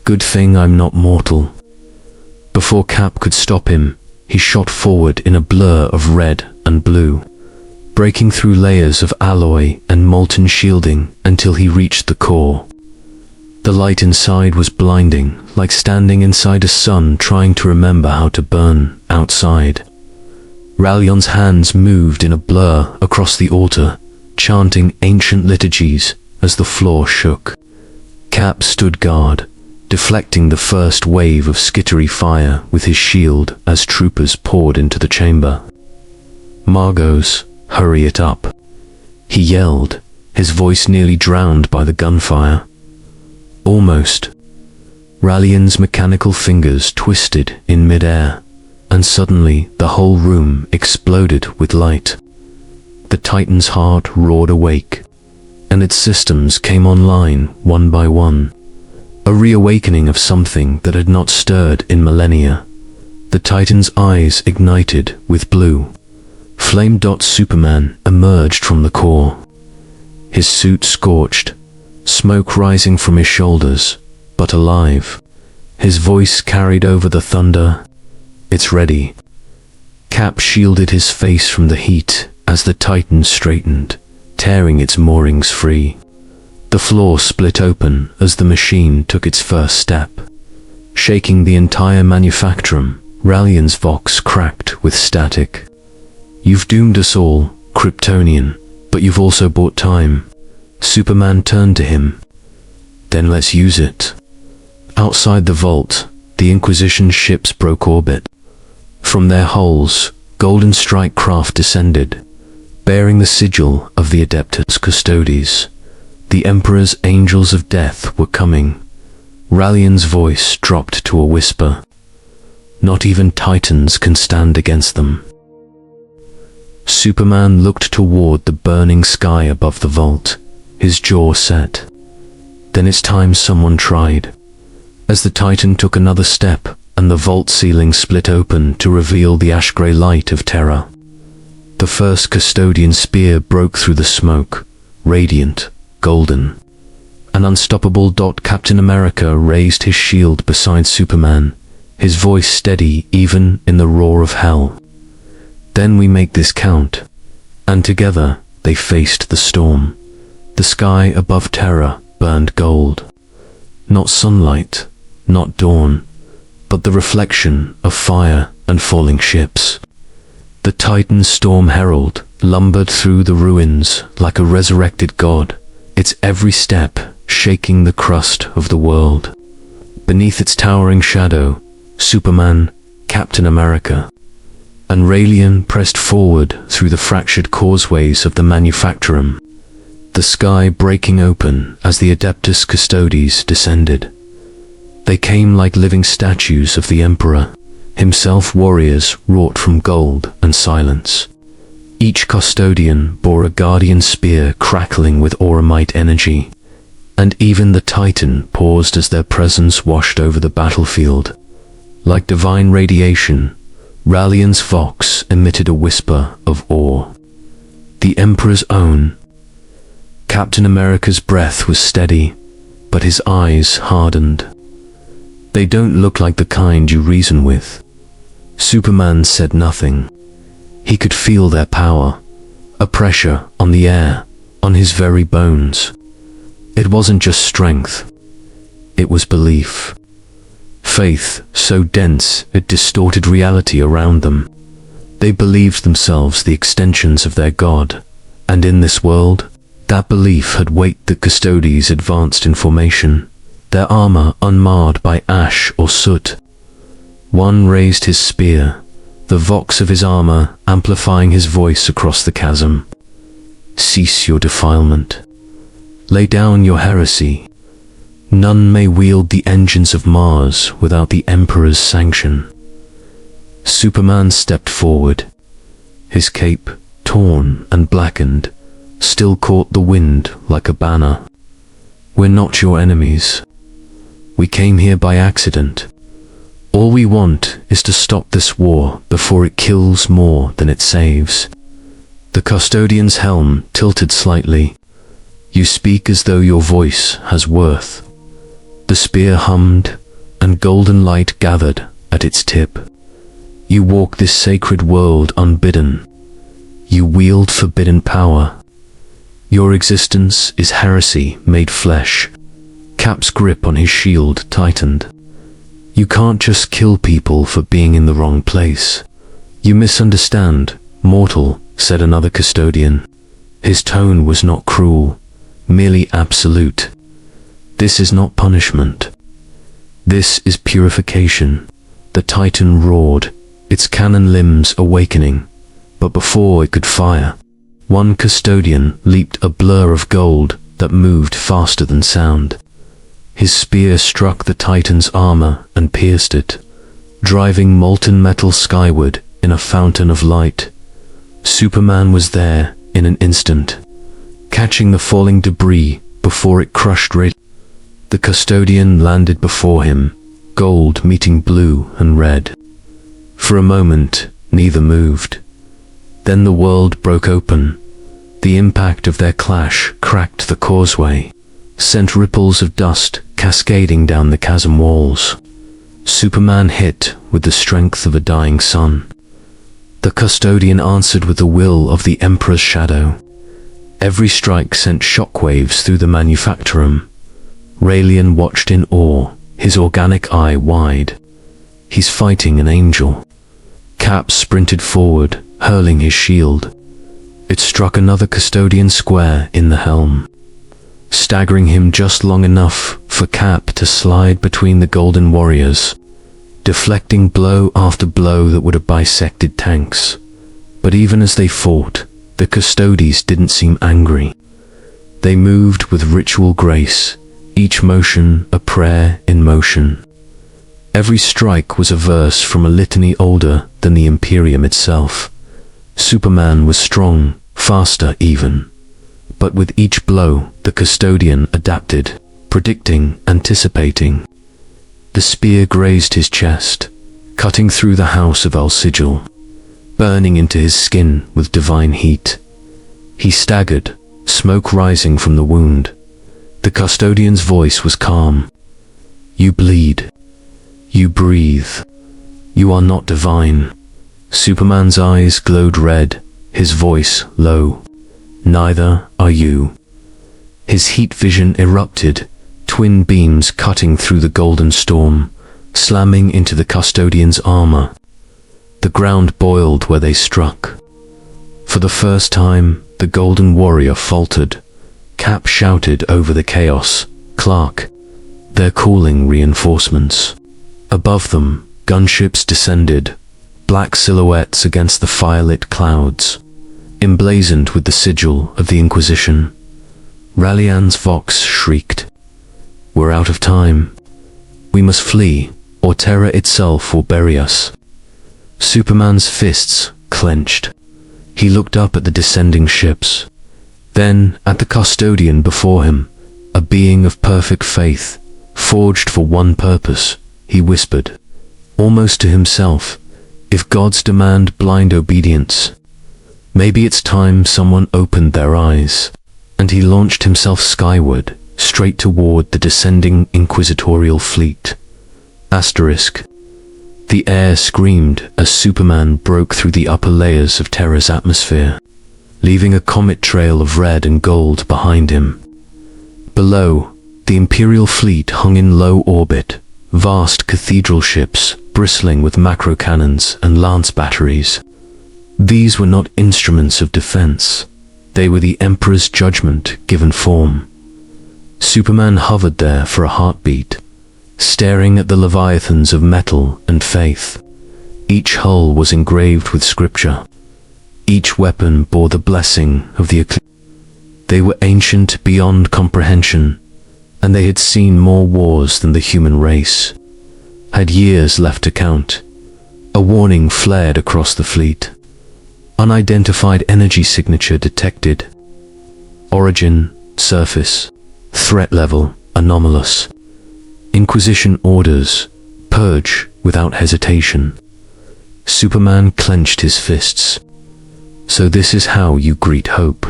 "Good thing I'm not mortal." Before Cap could stop him, he shot forward in a blur of red and blue, breaking through layers of alloy and molten shielding until he reached the core. The light inside was blinding, like standing inside a sun trying to remember how to burn outside. Rallian's hands moved in a blur across the altar, chanting ancient liturgies as the floor shook. Cap stood guard, deflecting the first wave of skittery fire with his shield as troopers poured into the chamber. "Margos, hurry it up," he yelled, his voice nearly drowned by the gunfire. Almost. Rallian's mechanical fingers twisted in midair, and suddenly the whole room exploded with light. The Titan's heart roared awake, and its systems came online one by one. A reawakening of something that had not stirred in millennia. The Titan's eyes ignited with blue. Flame Dot Superman emerged from the core. His suit scorched, smoke rising from his shoulders, but alive. His voice carried over the thunder. "It's ready." Cap shielded his face from the heat as the Titan straightened, tearing its moorings free. The floor split open as the machine took its first step. Shaking the entire manufactorum, Rallian's Vox cracked with static. "You've doomed us all, Kryptonian, but you've also bought time." Superman turned to him. "Then let's use it." Outside the vault, the Inquisition ships broke orbit. From their hulls, Golden Strike craft descended, bearing the sigil of the Adeptus Custodes. The Emperor's angels of death were coming. Rallian's voice dropped to a whisper. "Not even Titans can stand against them." Superman looked toward the burning sky above the vault, his jaw set. "Then it's time someone tried." As the Titan took another step, and the vault ceiling split open to reveal the ash-grey light of terror. The first custodian spear broke through the smoke, radiant, golden. An unstoppable. Captain America raised his shield beside Superman, his voice steady even in the roar of hell. Then we make this count. And together they faced the storm. The sky above Terra burned gold. Not sunlight, not dawn, but the reflection of fire and falling ships. The Titan storm herald lumbered through the ruins like a resurrected god, its every step shaking the crust of the world. Beneath its towering shadow, Superman, Captain America, and Raelian pressed forward through the fractured causeways of the Manufactorum, the sky breaking open as the Adeptus Custodes descended. They came like living statues of the Emperor, himself warriors wrought from gold and silence. Each custodian bore a guardian spear crackling with auramite energy, and even the Titan paused as their presence washed over the battlefield. Like divine radiation, Raelian's vox emitted a whisper of awe. The Emperor's own. Captain America's breath was steady, but his eyes hardened. They don't look like the kind you reason with. Superman said nothing. He could feel their power, a pressure on the air, on his very bones. It wasn't just strength. It was belief. Faith so dense it distorted reality around them. They believed themselves the extensions of their God, and in this world, that belief had weight. The Custodes advanced in formation, their armor unmarred by ash or soot. One raised his spear, the vox of his armor amplifying his voice across the chasm. Cease your defilement. Lay down your heresy. None may wield the engines of Mars without the Emperor's sanction. Superman stepped forward. His cape, torn and blackened, still caught the wind like a banner. We're not your enemies. We came here by accident. All we want is to stop this war before it kills more than it saves. The custodian's helm tilted slightly. You speak as though your voice has worth. The spear hummed, and golden light gathered at its tip. You walk this sacred world unbidden. You wield forbidden power. Your existence is heresy made flesh. Cap's grip on his shield tightened. You can't just kill people for being in the wrong place. You misunderstand, mortal, said another custodian. His tone was not cruel, merely absolute. This is not punishment. This is purification. The Titan roared, its cannon limbs awakening, but before it could fire, one custodian leaped a blur of gold that moved faster than sound. His spear struck the Titan's armor and pierced it, driving molten metal skyward in a fountain of light. Superman was there in an instant, catching the falling debris before it crushed Ray. The custodian landed before him, gold meeting blue and red. For a moment, neither moved. Then the world broke open. The impact of their clash cracked the causeway, sent ripples of dust cascading down the chasm walls. Superman hit with the strength of a dying sun. The custodian answered with the will of the Emperor's shadow. Every strike sent shockwaves through the Manufactorum. Raelian watched in awe, his organic eye wide. He's fighting an angel. Cap sprinted forward, hurling his shield. It struck another custodian square in the helm, staggering him just long enough for Cap to slide between the golden warriors, deflecting blow after blow that would have bisected tanks. But even as they fought, the Custodes didn't seem angry. They moved with ritual grace, each motion a prayer in motion. Every strike was a verse from a litany older than the Imperium itself. Superman was strong, faster even. But with each blow, the custodian adapted, predicting, anticipating. The spear grazed his chest, cutting through the house of El Sigil. burning into his skin with divine heat. He staggered, smoke rising from the wound. The custodian's voice was calm. "You bleed. You breathe. You are not divine." Superman's eyes glowed red, his voice low. "Neither are you." His heat vision erupted, twin beams cutting through the golden storm, slamming into the custodian's armor. The ground boiled where they struck. For the first time, the golden warrior faltered. Cap shouted over the chaos, "Clark, they're calling reinforcements." Above them, gunships descended, black silhouettes against the firelit clouds, emblazoned with the sigil of the Inquisition. Rallian's Vox shrieked, "We're out of time. We must flee, or terror itself will bury us." Superman's fists clenched. He looked up at the descending ships, then at the custodian before him, a being of perfect faith, forged for one purpose. He whispered, almost to himself, "If gods demand blind obedience, maybe it's time someone opened their eyes." And he launched himself skyward, straight toward the descending inquisitorial fleet. Asterisk. The air screamed as Superman broke through the upper layers of Terra's atmosphere, leaving a comet trail of red and gold behind him. Below, the Imperial fleet hung in low orbit, vast cathedral ships bristling with macro cannons and lance batteries. These were not instruments of defense. They were the Emperor's judgment given form. Superman hovered there for a heartbeat, staring at the leviathans of metal and faith. Each hull was engraved with scripture. Each weapon bore the blessing of the eclipse. They were ancient beyond comprehension, and they had seen more wars than the human race. Had years left to count. A warning flared across the fleet. Unidentified energy signature detected. Origin, surface. Threat level, anomalous. Inquisition orders, purge without hesitation. Superman clenched his fists. So this is how you greet hope.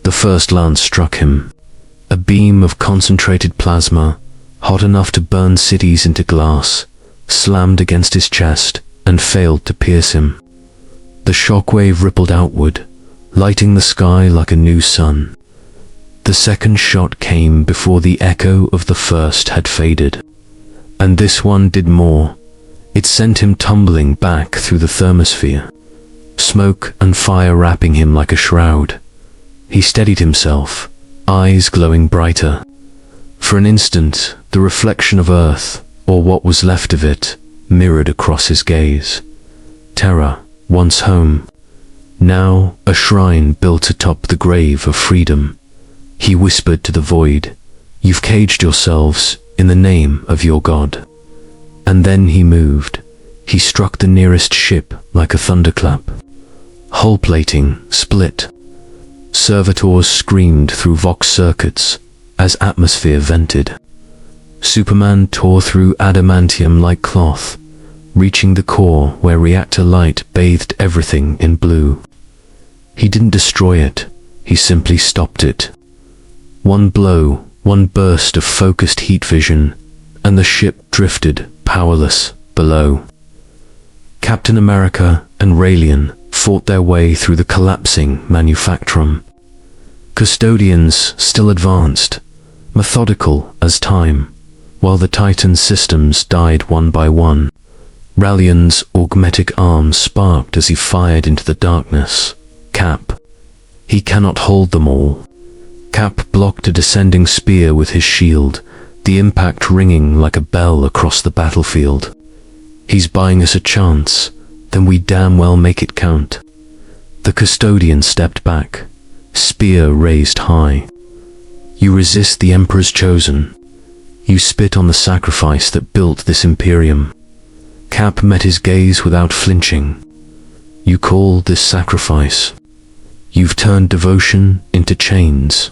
The first lance struck him. A beam of concentrated plasma, hot enough to burn cities into glass, slammed against his chest and failed to pierce him. The shockwave rippled outward, lighting the sky like a new sun. The second shot came before the echo of the first had faded. And this one did more. It sent him tumbling back through the thermosphere, smoke and fire wrapping him like a shroud. He steadied himself, eyes glowing brighter. For an instant, the reflection of Earth, or what was left of it, mirrored across his gaze. Terra, once home, now a shrine built atop the grave of freedom. He whispered to the void, "You've caged yourselves in the name of your god." And then he moved. He struck the nearest ship like a thunderclap. Hull plating split. Servitors screamed through Vox circuits as atmosphere vented. Superman tore through adamantium like cloth, reaching the core where reactor light bathed everything in blue. He didn't destroy it, he simply stopped it. One blow, one burst of focused heat vision, and the ship drifted, powerless, below. Captain America and Raelian fought their way through the collapsing manufactorum. Custodians still advanced, methodical as time, while the Titan systems died one by one. Raelian's augmetic arm sparked as he fired into the darkness. Cap. He cannot hold them all. Cap blocked a descending spear with his shield, the impact ringing like a bell across the battlefield. He's buying us a chance, then we damn well make it count. The custodian stepped back, spear raised high. You resist the Emperor's chosen. You spit on the sacrifice that built this Imperium. Cap met his gaze without flinching. You call this sacrifice. You've turned devotion into chains.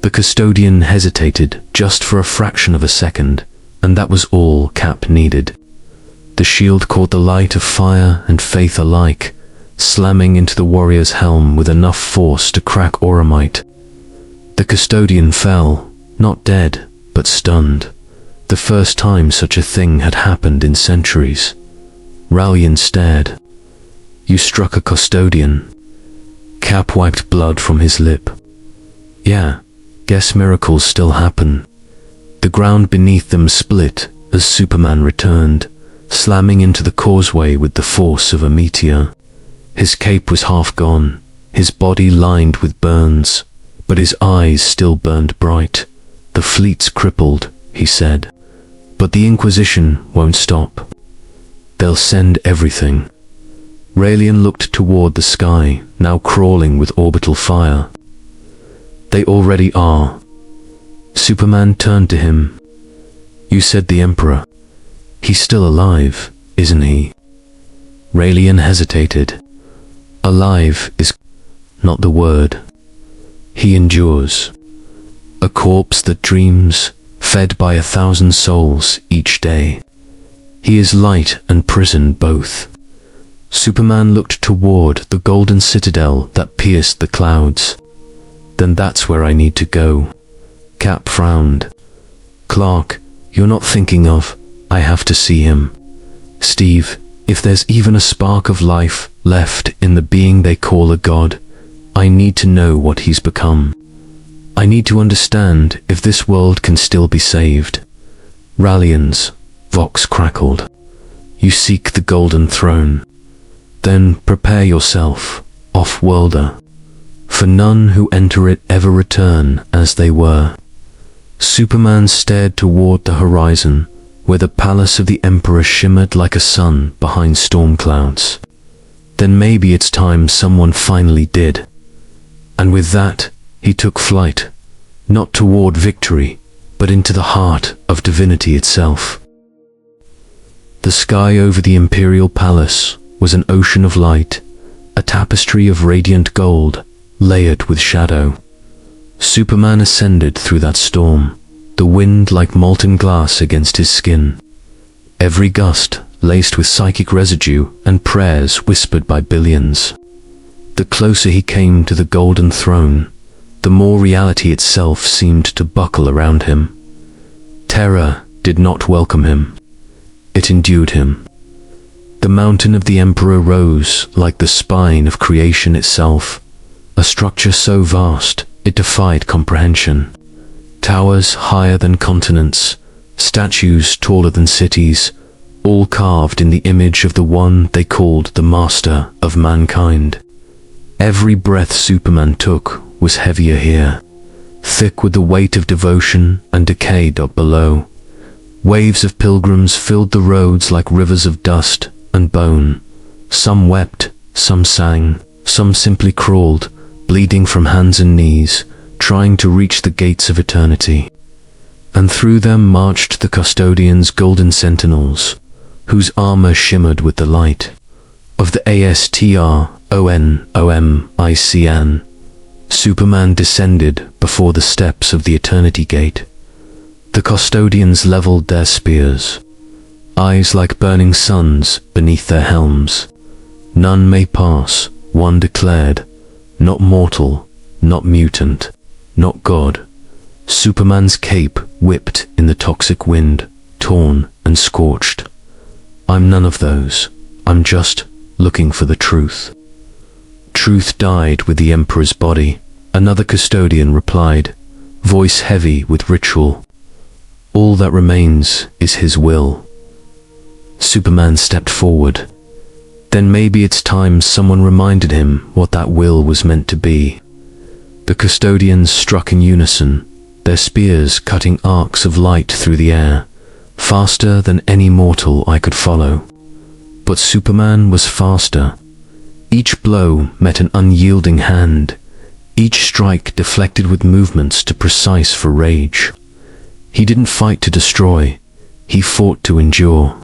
The custodian hesitated just for a fraction of a second, and that was all Cap needed. The shield caught the light of fire and faith alike, slamming into the warrior's helm with enough force to crack auramite. The custodian fell, not dead, but stunned. The first time such a thing had happened in centuries. Rallian stared. "You struck a custodian." Cap wiped blood from his lip. "Yeah, guess miracles still happen." The ground beneath them split as Superman returned, slamming into the causeway with the force of a meteor. His cape was half gone, his body lined with burns, but his eyes still burned bright. "The fleet's crippled," he said, "but the Inquisition won't stop. They'll send everything." Raelian looked toward the sky, now crawling with orbital fire. "They already are." Superman turned to him. "You said the Emperor. He's still alive, isn't he?" Raelian hesitated. "Alive is not the word. He endures. A corpse that dreams, fed by 1,000 souls each day. He is light and prison both." Superman looked toward the golden citadel that pierced the clouds. "Then that's where I need to go." Cap frowned. "Clark, you're not thinking of, I have to see him. Steve, if there's even a spark of life left in the being they call a god, I need to know what he's become. I need to understand if this world can still be saved." "Rallians," Vox crackled. "You seek the golden throne. Then prepare yourself, off-worlder, for none who enter it ever return as they were." Superman stared toward the horizon, where the palace of the Emperor shimmered like a sun behind storm clouds. Then maybe it's time someone finally did. And with that, he took flight, not toward victory, but into the heart of divinity itself. The sky over the Imperial Palace was an ocean of light, a tapestry of radiant gold, layered with shadow. Superman ascended through that storm, the wind like molten glass against his skin. Every gust laced with psychic residue and prayers whispered by billions. The closer he came to the golden throne, the more reality itself seemed to buckle around him. Terror did not welcome him. It endued him. The mountain of the Emperor rose like the spine of creation itself, a structure so vast it defied comprehension. Towers higher than continents, statues taller than cities, all carved in the image of the one they called the Master of Mankind. Every breath Superman took was heavier here, thick with the weight of devotion and decay below. Waves of pilgrims filled the roads like rivers of dust and bone. Some wept, some sang, some simply crawled, bleeding from hands and knees, trying to reach the gates of eternity. And through them marched the custodian's golden sentinels, whose armor shimmered with the light of the Astronomicon. Superman descended before the steps of the Eternity Gate. The custodians leveled their spears, eyes like burning suns beneath their helms. "None may pass," one declared, "not mortal, not mutant, not God." Superman's cape whipped in the toxic wind, torn and scorched. "I'm none of those. I'm just looking for the truth." "Truth died with the Emperor's body," another custodian replied, voice heavy with ritual. "All that remains is his will." Superman stepped forward. Then maybe it's time someone reminded him what that will was meant to be. The custodians struck in unison, their spears cutting arcs of light through the air, faster than any mortal I could follow. But Superman was faster. Each blow met an unyielding hand, each strike deflected with movements too precise for rage. He didn't fight to destroy, he fought to endure,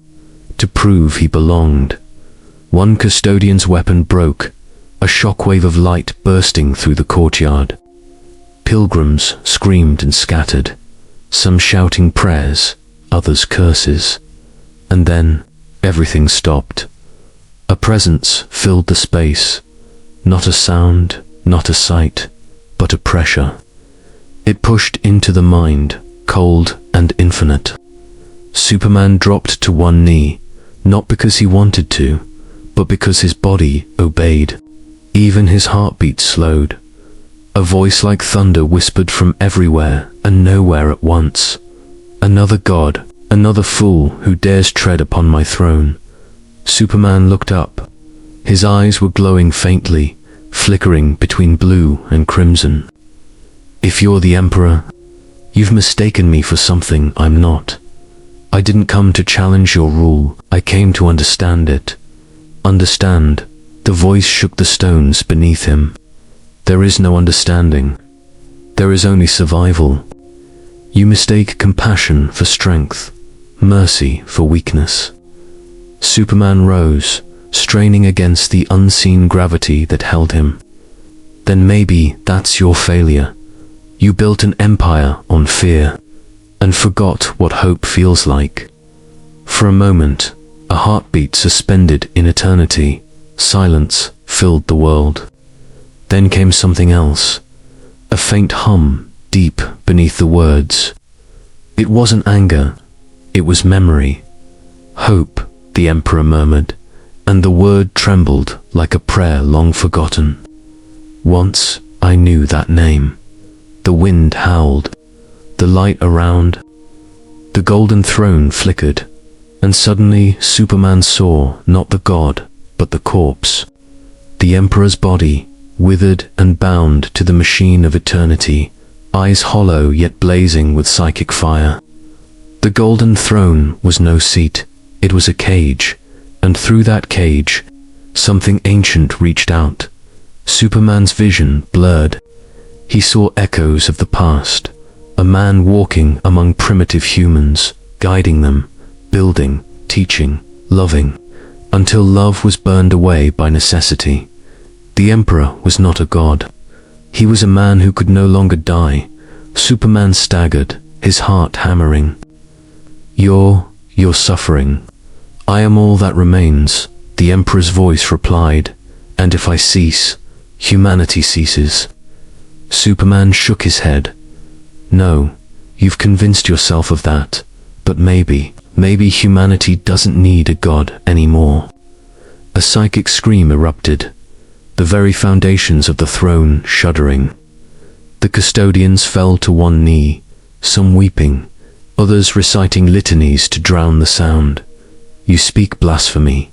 to prove he belonged. One custodian's weapon broke, a shockwave of light bursting through the courtyard. Pilgrims screamed and scattered, some shouting prayers, others curses. And then, everything stopped. A presence filled the space. Not a sound, not a sight, but a pressure. It pushed into the mind, cold and infinite. Superman dropped to one knee, not because he wanted to, but because his body obeyed. Even his heartbeat slowed. A voice like thunder whispered from everywhere and nowhere at once. Another god, another fool who dares tread upon my throne. Superman looked up. His eyes were glowing faintly, flickering between blue and crimson. If you're the Emperor, you've mistaken me for something I'm not. I didn't come to challenge your rule, I came to understand it. Understand. The voice shook the stones beneath him. There is no understanding. There is only survival. You mistake compassion for strength, mercy for weakness. Superman rose, straining against the unseen gravity that held him. Then maybe that's your failure. You built an empire on fear, and forgot what hope feels like. For a moment, a heartbeat suspended in eternity, silence filled the world. Then came something else, a faint hum deep beneath the words. It wasn't anger, it was memory. Hope, the Emperor murmured, and the word trembled like a prayer long forgotten. Once I knew that name. The wind howled, the light around, the golden throne flickered, and suddenly Superman saw not the god, but the corpse. The Emperor's body, withered and bound to the machine of eternity, eyes hollow yet blazing with psychic fire. The golden throne was no seat, it was a cage, and through that cage, something ancient reached out. Superman's vision blurred. He saw echoes of the past, a man walking among primitive humans, guiding them, building, teaching, loving, until love was burned away by necessity. The Emperor was not a god. He was a man who could no longer die. Superman staggered, his heart hammering. You're suffering. I am all that remains, the Emperor's voice replied, and if I cease, humanity ceases. Superman shook his head. No, you've convinced yourself of that, but maybe humanity doesn't need a god anymore. A psychic scream erupted, the very foundations of the throne shuddering. The custodians fell to one knee, some weeping, others reciting litanies to drown the sound. You speak blasphemy.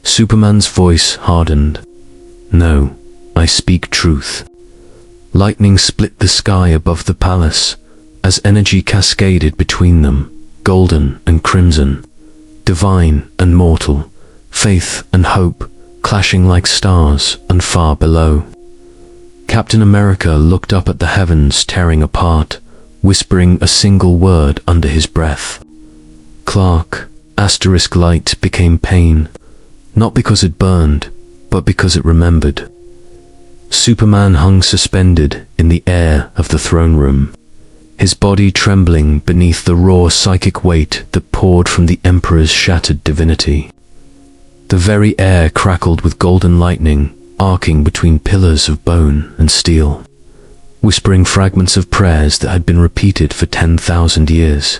Superman's voice hardened. No, I speak truth. Lightning split the sky above the palace, as energy cascaded between them, golden and crimson, divine and mortal, faith and hope, clashing like stars and far below. Captain America looked up at the heavens tearing apart, whispering a single word under his breath. Clark, asterisk light became pain, not because it burned, but because it remembered. Superman hung suspended in the air of the throne room, his body trembling beneath the raw psychic weight that poured from the Emperor's shattered divinity. The very air crackled with golden lightning, arcing between pillars of bone and steel, whispering fragments of prayers that had been repeated for 10,000 years.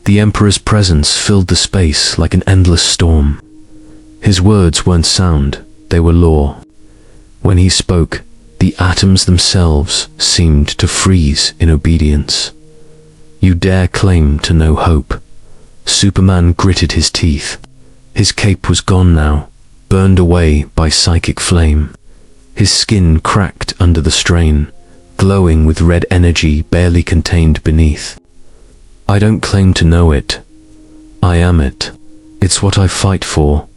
The Emperor's presence filled the space like an endless storm. His words weren't sound, they were law. When he spoke, the atoms themselves seemed to freeze in obedience. You dare claim to know hope? Superman gritted his teeth. His cape was gone now, burned away by psychic flame. His skin cracked under the strain, glowing with red energy barely contained beneath. I don't claim to know it. I am it. It's what I fight for,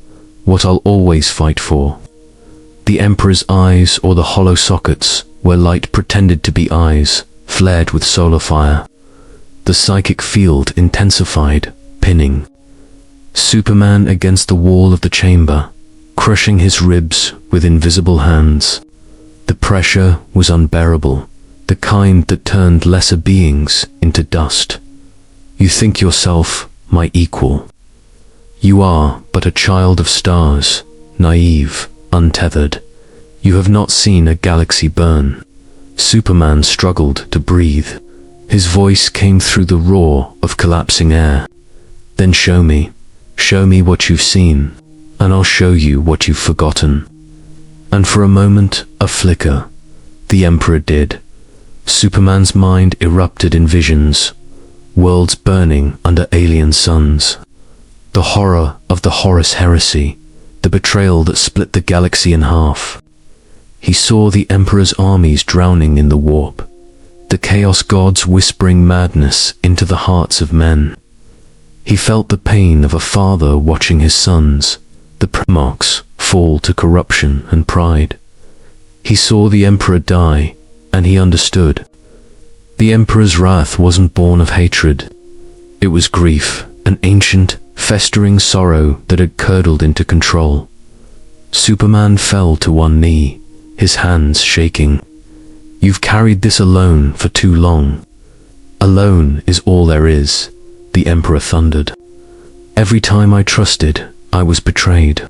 what I'll always fight for. The Emperor's eyes, or the hollow sockets, where light pretended to be eyes, flared with solar fire. The psychic field intensified, pinning Superman against the wall of the chamber, crushing his ribs with invisible hands. The pressure was unbearable, the kind that turned lesser beings into dust. You think yourself my equal. You are but a child of stars, naive, untethered. You have not seen a galaxy burn." Superman struggled to breathe. His voice came through the roar of collapsing air. "Then show me what you've seen, and I'll show you what you've forgotten." And for a moment, a flicker, the Emperor did. Superman's mind erupted in visions, worlds burning under alien suns. The horror of the Horus heresy, the betrayal that split the galaxy in half. He saw the Emperor's armies drowning in the warp, the Chaos Gods whispering madness into the hearts of men. He felt the pain of a father watching his sons, the Primarchs, fall to corruption and pride. He saw the Emperor die, and he understood. The Emperor's wrath wasn't born of hatred. It was grief, an ancient, festering sorrow that had curdled into control. Superman fell to one knee, his hands shaking. "You've carried this alone for too long. Alone is all there is," the Emperor thundered. "Every time I trusted, I was betrayed.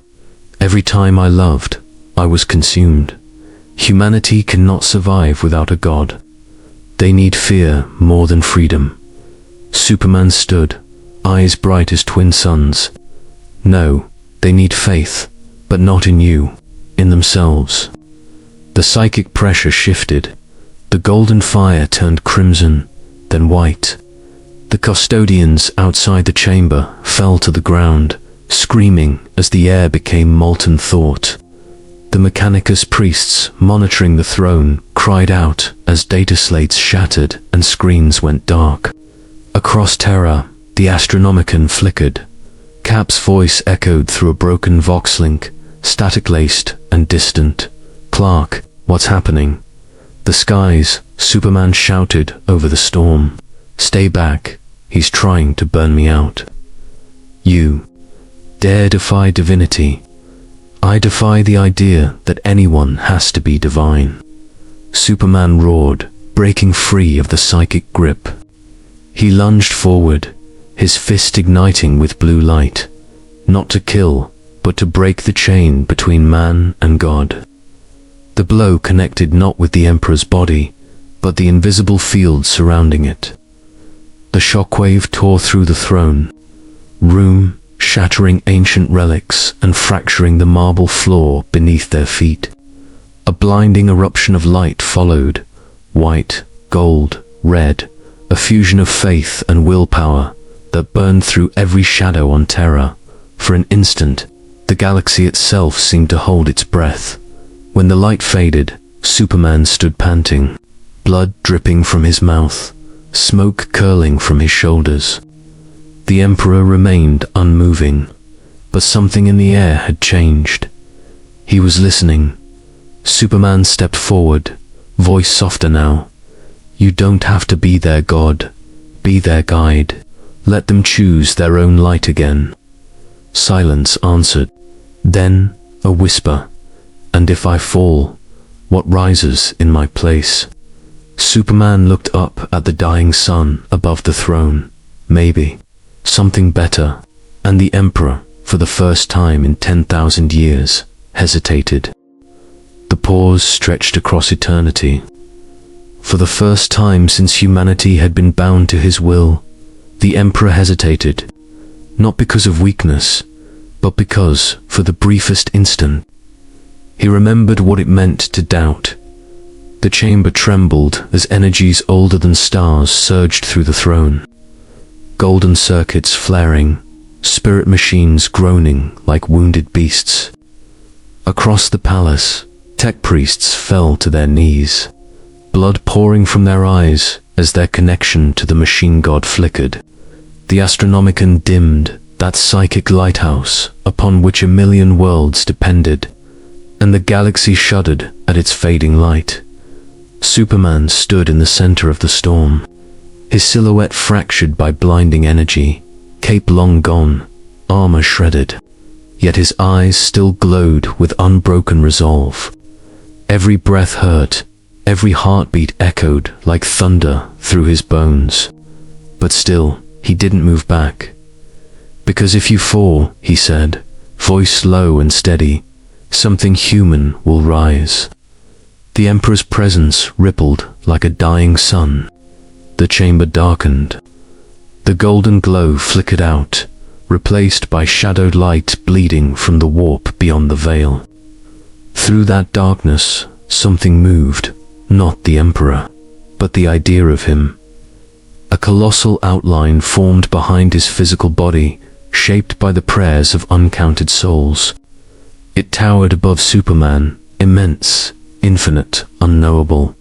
Every time I loved, I was consumed. Humanity cannot survive without a god. They need fear more than freedom." Superman stood, eyes bright as twin suns. "No, they need faith, but not in you, in themselves." The psychic pressure shifted. The golden fire turned crimson, then white. The custodians outside the chamber fell to the ground, screaming as the air became molten thought. The Mechanicus priests monitoring the throne cried out as data slates shattered and screens went dark. Across Terra, the Astronomicon flickered. Cap's voice echoed through a broken vox-link, static-laced and distant. "Clark, what's happening?" "The skies," Superman shouted over the storm. "Stay back, he's trying to burn me out." "You dare defy divinity? I defy the idea that anyone has to be divine." Superman roared, breaking free of the psychic grip. He lunged forward, his fist igniting with blue light, not to kill, but to break the chain between man and God. The blow connected not with the Emperor's body, but the invisible field surrounding it. The shockwave tore through the throne room, shattering ancient relics and fracturing the marble floor beneath their feet. A blinding eruption of light followed, white, gold, red, a fusion of faith and willpower that burned through every shadow on Terra. For an instant, the galaxy itself seemed to hold its breath. When the light faded, Superman stood panting, blood dripping from his mouth, smoke curling from his shoulders. The Emperor remained unmoving, but something in the air had changed. He was listening. Superman stepped forward, voice softer now. "You don't have to be their god. Be their guide. Let them choose their own light again." Silence answered. Then a whisper. "And if I fall, what rises in my place?" Superman looked up at the dying sun above the throne. Maybe something better. And the Emperor, for the first time in 10,000 years, hesitated. The pause stretched across eternity. For the first time since humanity had been bound to his will, the Emperor hesitated, not because of weakness, but because, for the briefest instant, he remembered what it meant to doubt. The chamber trembled as energies older than stars surged through the throne. Golden circuits flaring, spirit machines groaning like wounded beasts. Across the palace, tech priests fell to their knees, blood pouring from their eyes as their connection to the machine god flickered. The Astronomicon dimmed, that psychic lighthouse upon which a million worlds depended, and the galaxy shuddered at its fading light. Superman stood in the center of the storm, his silhouette fractured by blinding energy, cape long gone, armor shredded. Yet his eyes still glowed with unbroken resolve. Every breath hurt, every heartbeat echoed like thunder through his bones. But still, he didn't move back. Because if you fall, he said, voice low and steady, something human will rise. The Emperor's presence rippled like a dying sun. The chamber darkened. The golden glow flickered out, replaced by shadowed light bleeding from the warp beyond the veil. Through that darkness, something moved, not the Emperor, but the idea of him. A colossal outline formed behind his physical body, shaped by the prayers of uncounted souls. It towered above Superman, immense, infinite, unknowable.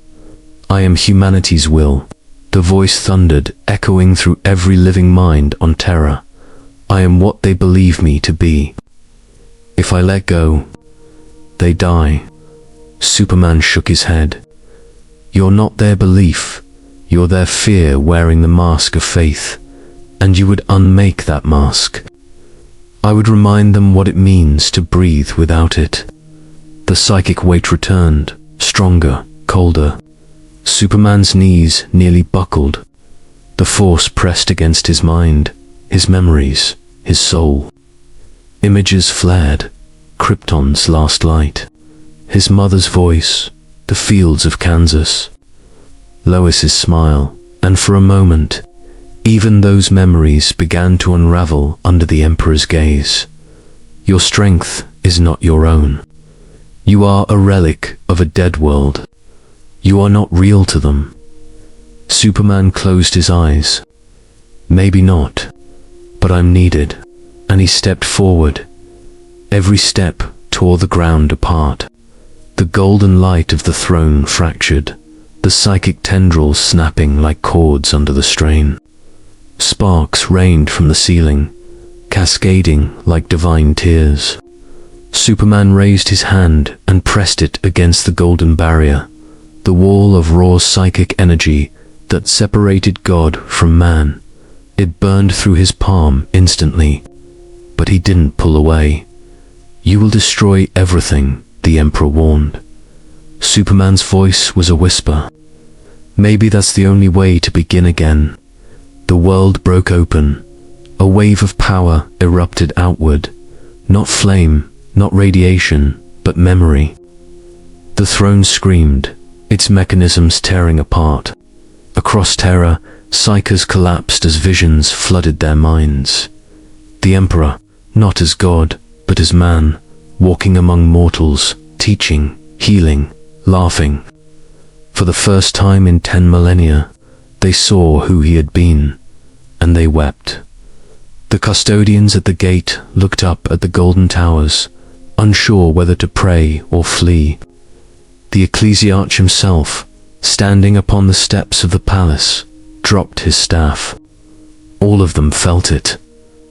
I am humanity's will, the voice thundered, echoing through every living mind on Terra. I am what they believe me to be. If I let go, they die. Superman shook his head. You're not their belief, you're their fear wearing the mask of faith, and you would unmake that mask. I would remind them what it means to breathe without it. The psychic weight returned, stronger, colder. Superman's knees nearly buckled. The force pressed against his mind, his memories, his soul. Images flared, Krypton's last light, his mother's voice, the fields of Kansas, Lois's smile, and for a moment, even those memories began to unravel under the Emperor's gaze. Your strength is not your own. You are a relic of a dead world. You are not real to them. Superman closed his eyes. Maybe not, but I'm needed. And he stepped forward. Every step tore the ground apart. The golden light of the throne fractured, the psychic tendrils snapping like cords under the strain. Sparks rained from the ceiling, cascading like divine tears. Superman raised his hand and pressed it against the golden barrier, the wall of raw psychic energy that separated God from man. It burned through his palm instantly, but he didn't pull away. You will destroy everything, the Emperor warned. Superman's voice was a whisper. Maybe that's the only way to begin again. The world broke open. A wave of power erupted outward. Not flame, not radiation, but memory. The throne screamed, its mechanisms tearing apart. Across Terra, psychers collapsed as visions flooded their minds. The Emperor, not as God, but as man, walking among mortals, teaching, healing, laughing. For the first time in 10 millennia, they saw who he had been, and they wept. The custodians at the gate looked up at the golden towers, unsure whether to pray or flee. The ecclesiarch himself, standing upon the steps of the palace, dropped his staff. All of them felt it,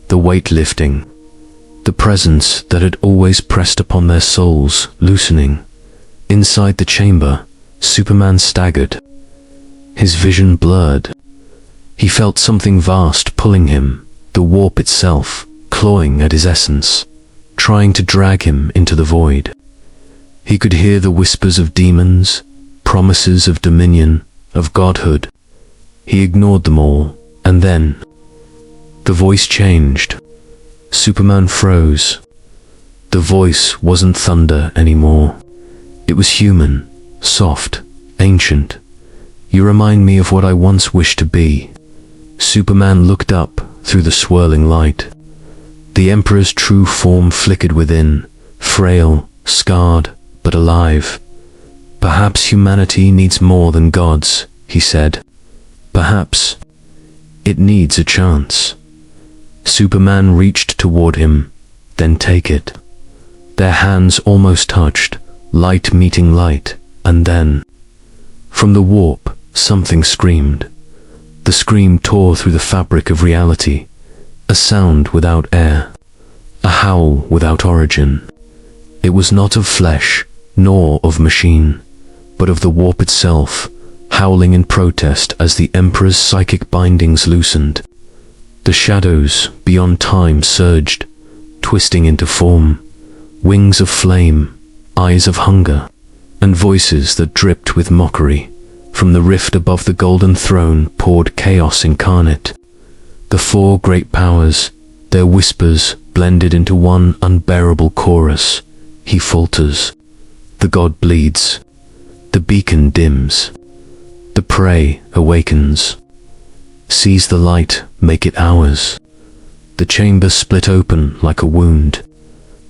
the weight lifting, the presence that had always pressed upon their souls loosening. Inside the chamber, Superman staggered. His vision blurred. He felt something vast pulling him, the warp itself, clawing at his essence, trying to drag him into the void. He could hear the whispers of demons, promises of dominion, of godhood. He ignored them all, and then the voice changed. Superman froze. The voice wasn't thunder anymore. It was human, soft, ancient. You remind me of what I once wished to be. Superman looked up through the swirling light. The Emperor's true form flickered within, frail, scarred, but alive. Perhaps humanity needs more than gods, he said. Perhaps it needs a chance. Superman reached toward him, then take it. Their hands almost touched, light meeting light, and then, from the warp, something screamed. The scream tore through the fabric of reality, a sound without air, a howl without origin. It was not of flesh, nor of machine, but of the warp itself, howling in protest as the Emperor's psychic bindings loosened. The shadows beyond time surged, twisting into form, wings of flame, eyes of hunger, and voices that dripped with mockery. From the rift above the golden throne poured chaos incarnate. The four great powers, Their whispers blended into one unbearable chorus. He falters. The god bleeds. The beacon dims. The prey awakens. Seize the light, make it ours. The chamber split open like a wound.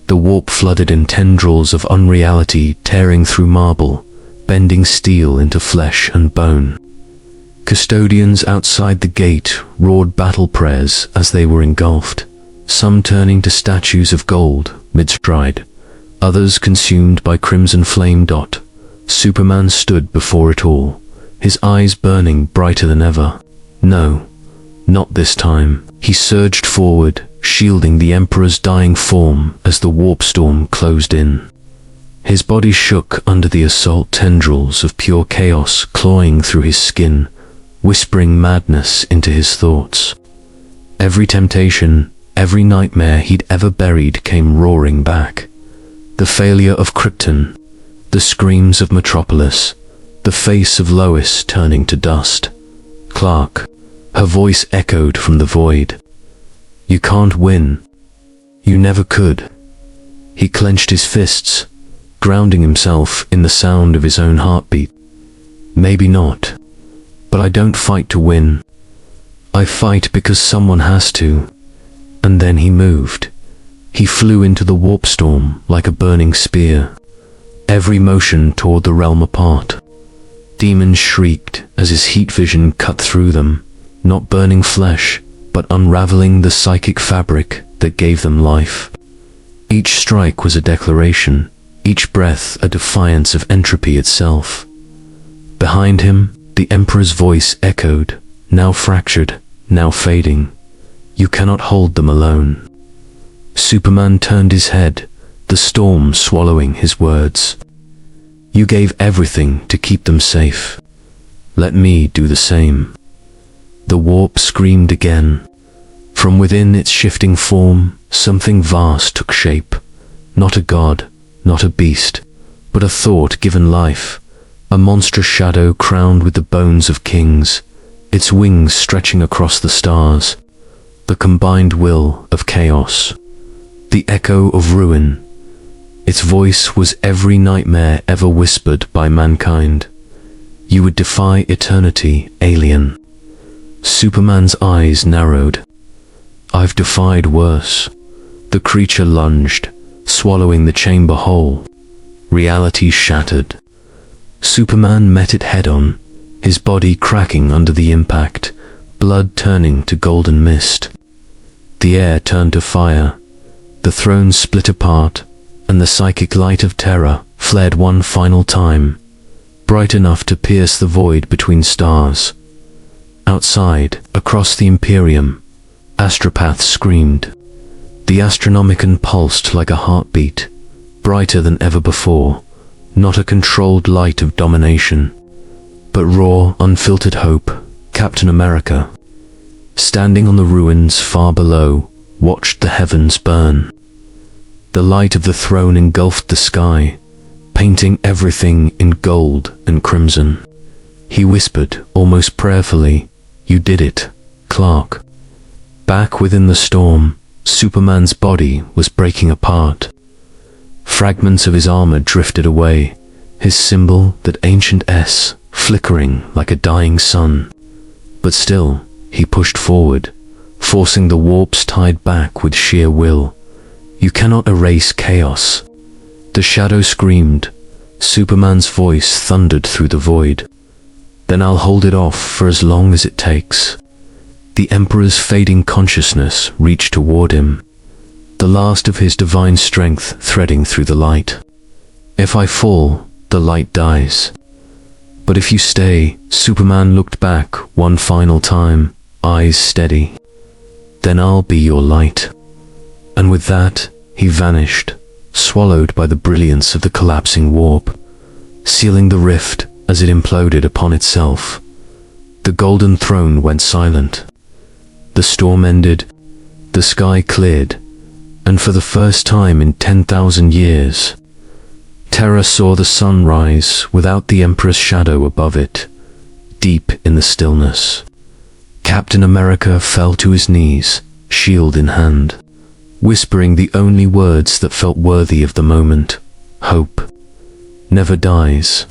The warp flooded in tendrils of unreality, tearing through marble, bending steel into flesh and bone. Custodians outside the gate roared battle prayers as they were engulfed, some turning to statues of gold mid-stride, others consumed by crimson flame. Superman stood before it all, his eyes burning brighter than ever. No, not this time. He surged forward, shielding the Emperor's dying form as the warp storm closed in. His body shook under the assault, tendrils of pure chaos clawing through his skin, whispering madness into his thoughts. Every temptation, every nightmare he'd ever buried came roaring back. The failure of Krypton, the screams of Metropolis, the face of Lois turning to dust. Clark, her voice echoed from the void. You can't win. You never could. He clenched his fists, grounding himself in the sound of his own heartbeat. Maybe not. But I don't fight to win. I fight because someone has to. And then he moved. He flew into the warp storm like a burning spear. Every motion tore the realm apart. Demons shrieked as his heat vision cut through them, not burning flesh, but unraveling the psychic fabric that gave them life. Each strike was a declaration, each breath a defiance of entropy itself. Behind him, the Emperor's voice echoed, now fractured, now fading. You cannot hold them alone. Superman turned his head, the storm swallowing his words. You gave everything to keep them safe. Let me do the same. The warp screamed again. From within its shifting form, something vast took shape. Not a god, not a beast, but a thought given life. A monstrous shadow crowned with the bones of kings, its wings stretching across the stars. The combined will of chaos. The echo of ruin. Its voice was every nightmare ever whispered by mankind. You would defy eternity, alien. Superman's eyes narrowed. I've defied worse. The creature lunged, swallowing the chamber whole. Reality shattered. Superman met it head-on, his body cracking under the impact, blood turning to golden mist. The air turned to fire. The throne split apart, and the psychic light of terror flared one final time, bright enough to pierce the void between stars. Outside, across the Imperium, astropaths screamed. The Astronomicon pulsed like a heartbeat, brighter than ever before, not a controlled light of domination, but raw, unfiltered hope. Captain America, standing on the ruins far below, watched the heavens burn. The light of the throne engulfed the sky, painting everything in gold and crimson. He whispered, almost prayerfully, "You did it, Clark." Back within the storm, Superman's body was breaking apart. Fragments of his armor drifted away, his symbol, that ancient S, flickering like a dying sun. But still, he pushed forward, forcing the warp's tide back with sheer will. You cannot erase chaos. The shadow screamed. Superman's voice thundered through the void. Then I'll hold it off for as long as it takes. The Emperor's fading consciousness reached toward him, the last of his divine strength threading through the light. If I fall, the light dies. But if you stay, Superman looked back one final time, eyes steady. Then I'll be your light. And with that, he vanished, swallowed by the brilliance of the collapsing warp, sealing the rift as it imploded upon itself. The golden throne went silent. The storm ended, the sky cleared, and for the first time in 10,000 years, Terra saw the sun rise without the Emperor's shadow above it, deep in the stillness. Captain America fell to his knees, shield in hand, whispering the only words that felt worthy of the moment. Hope never dies.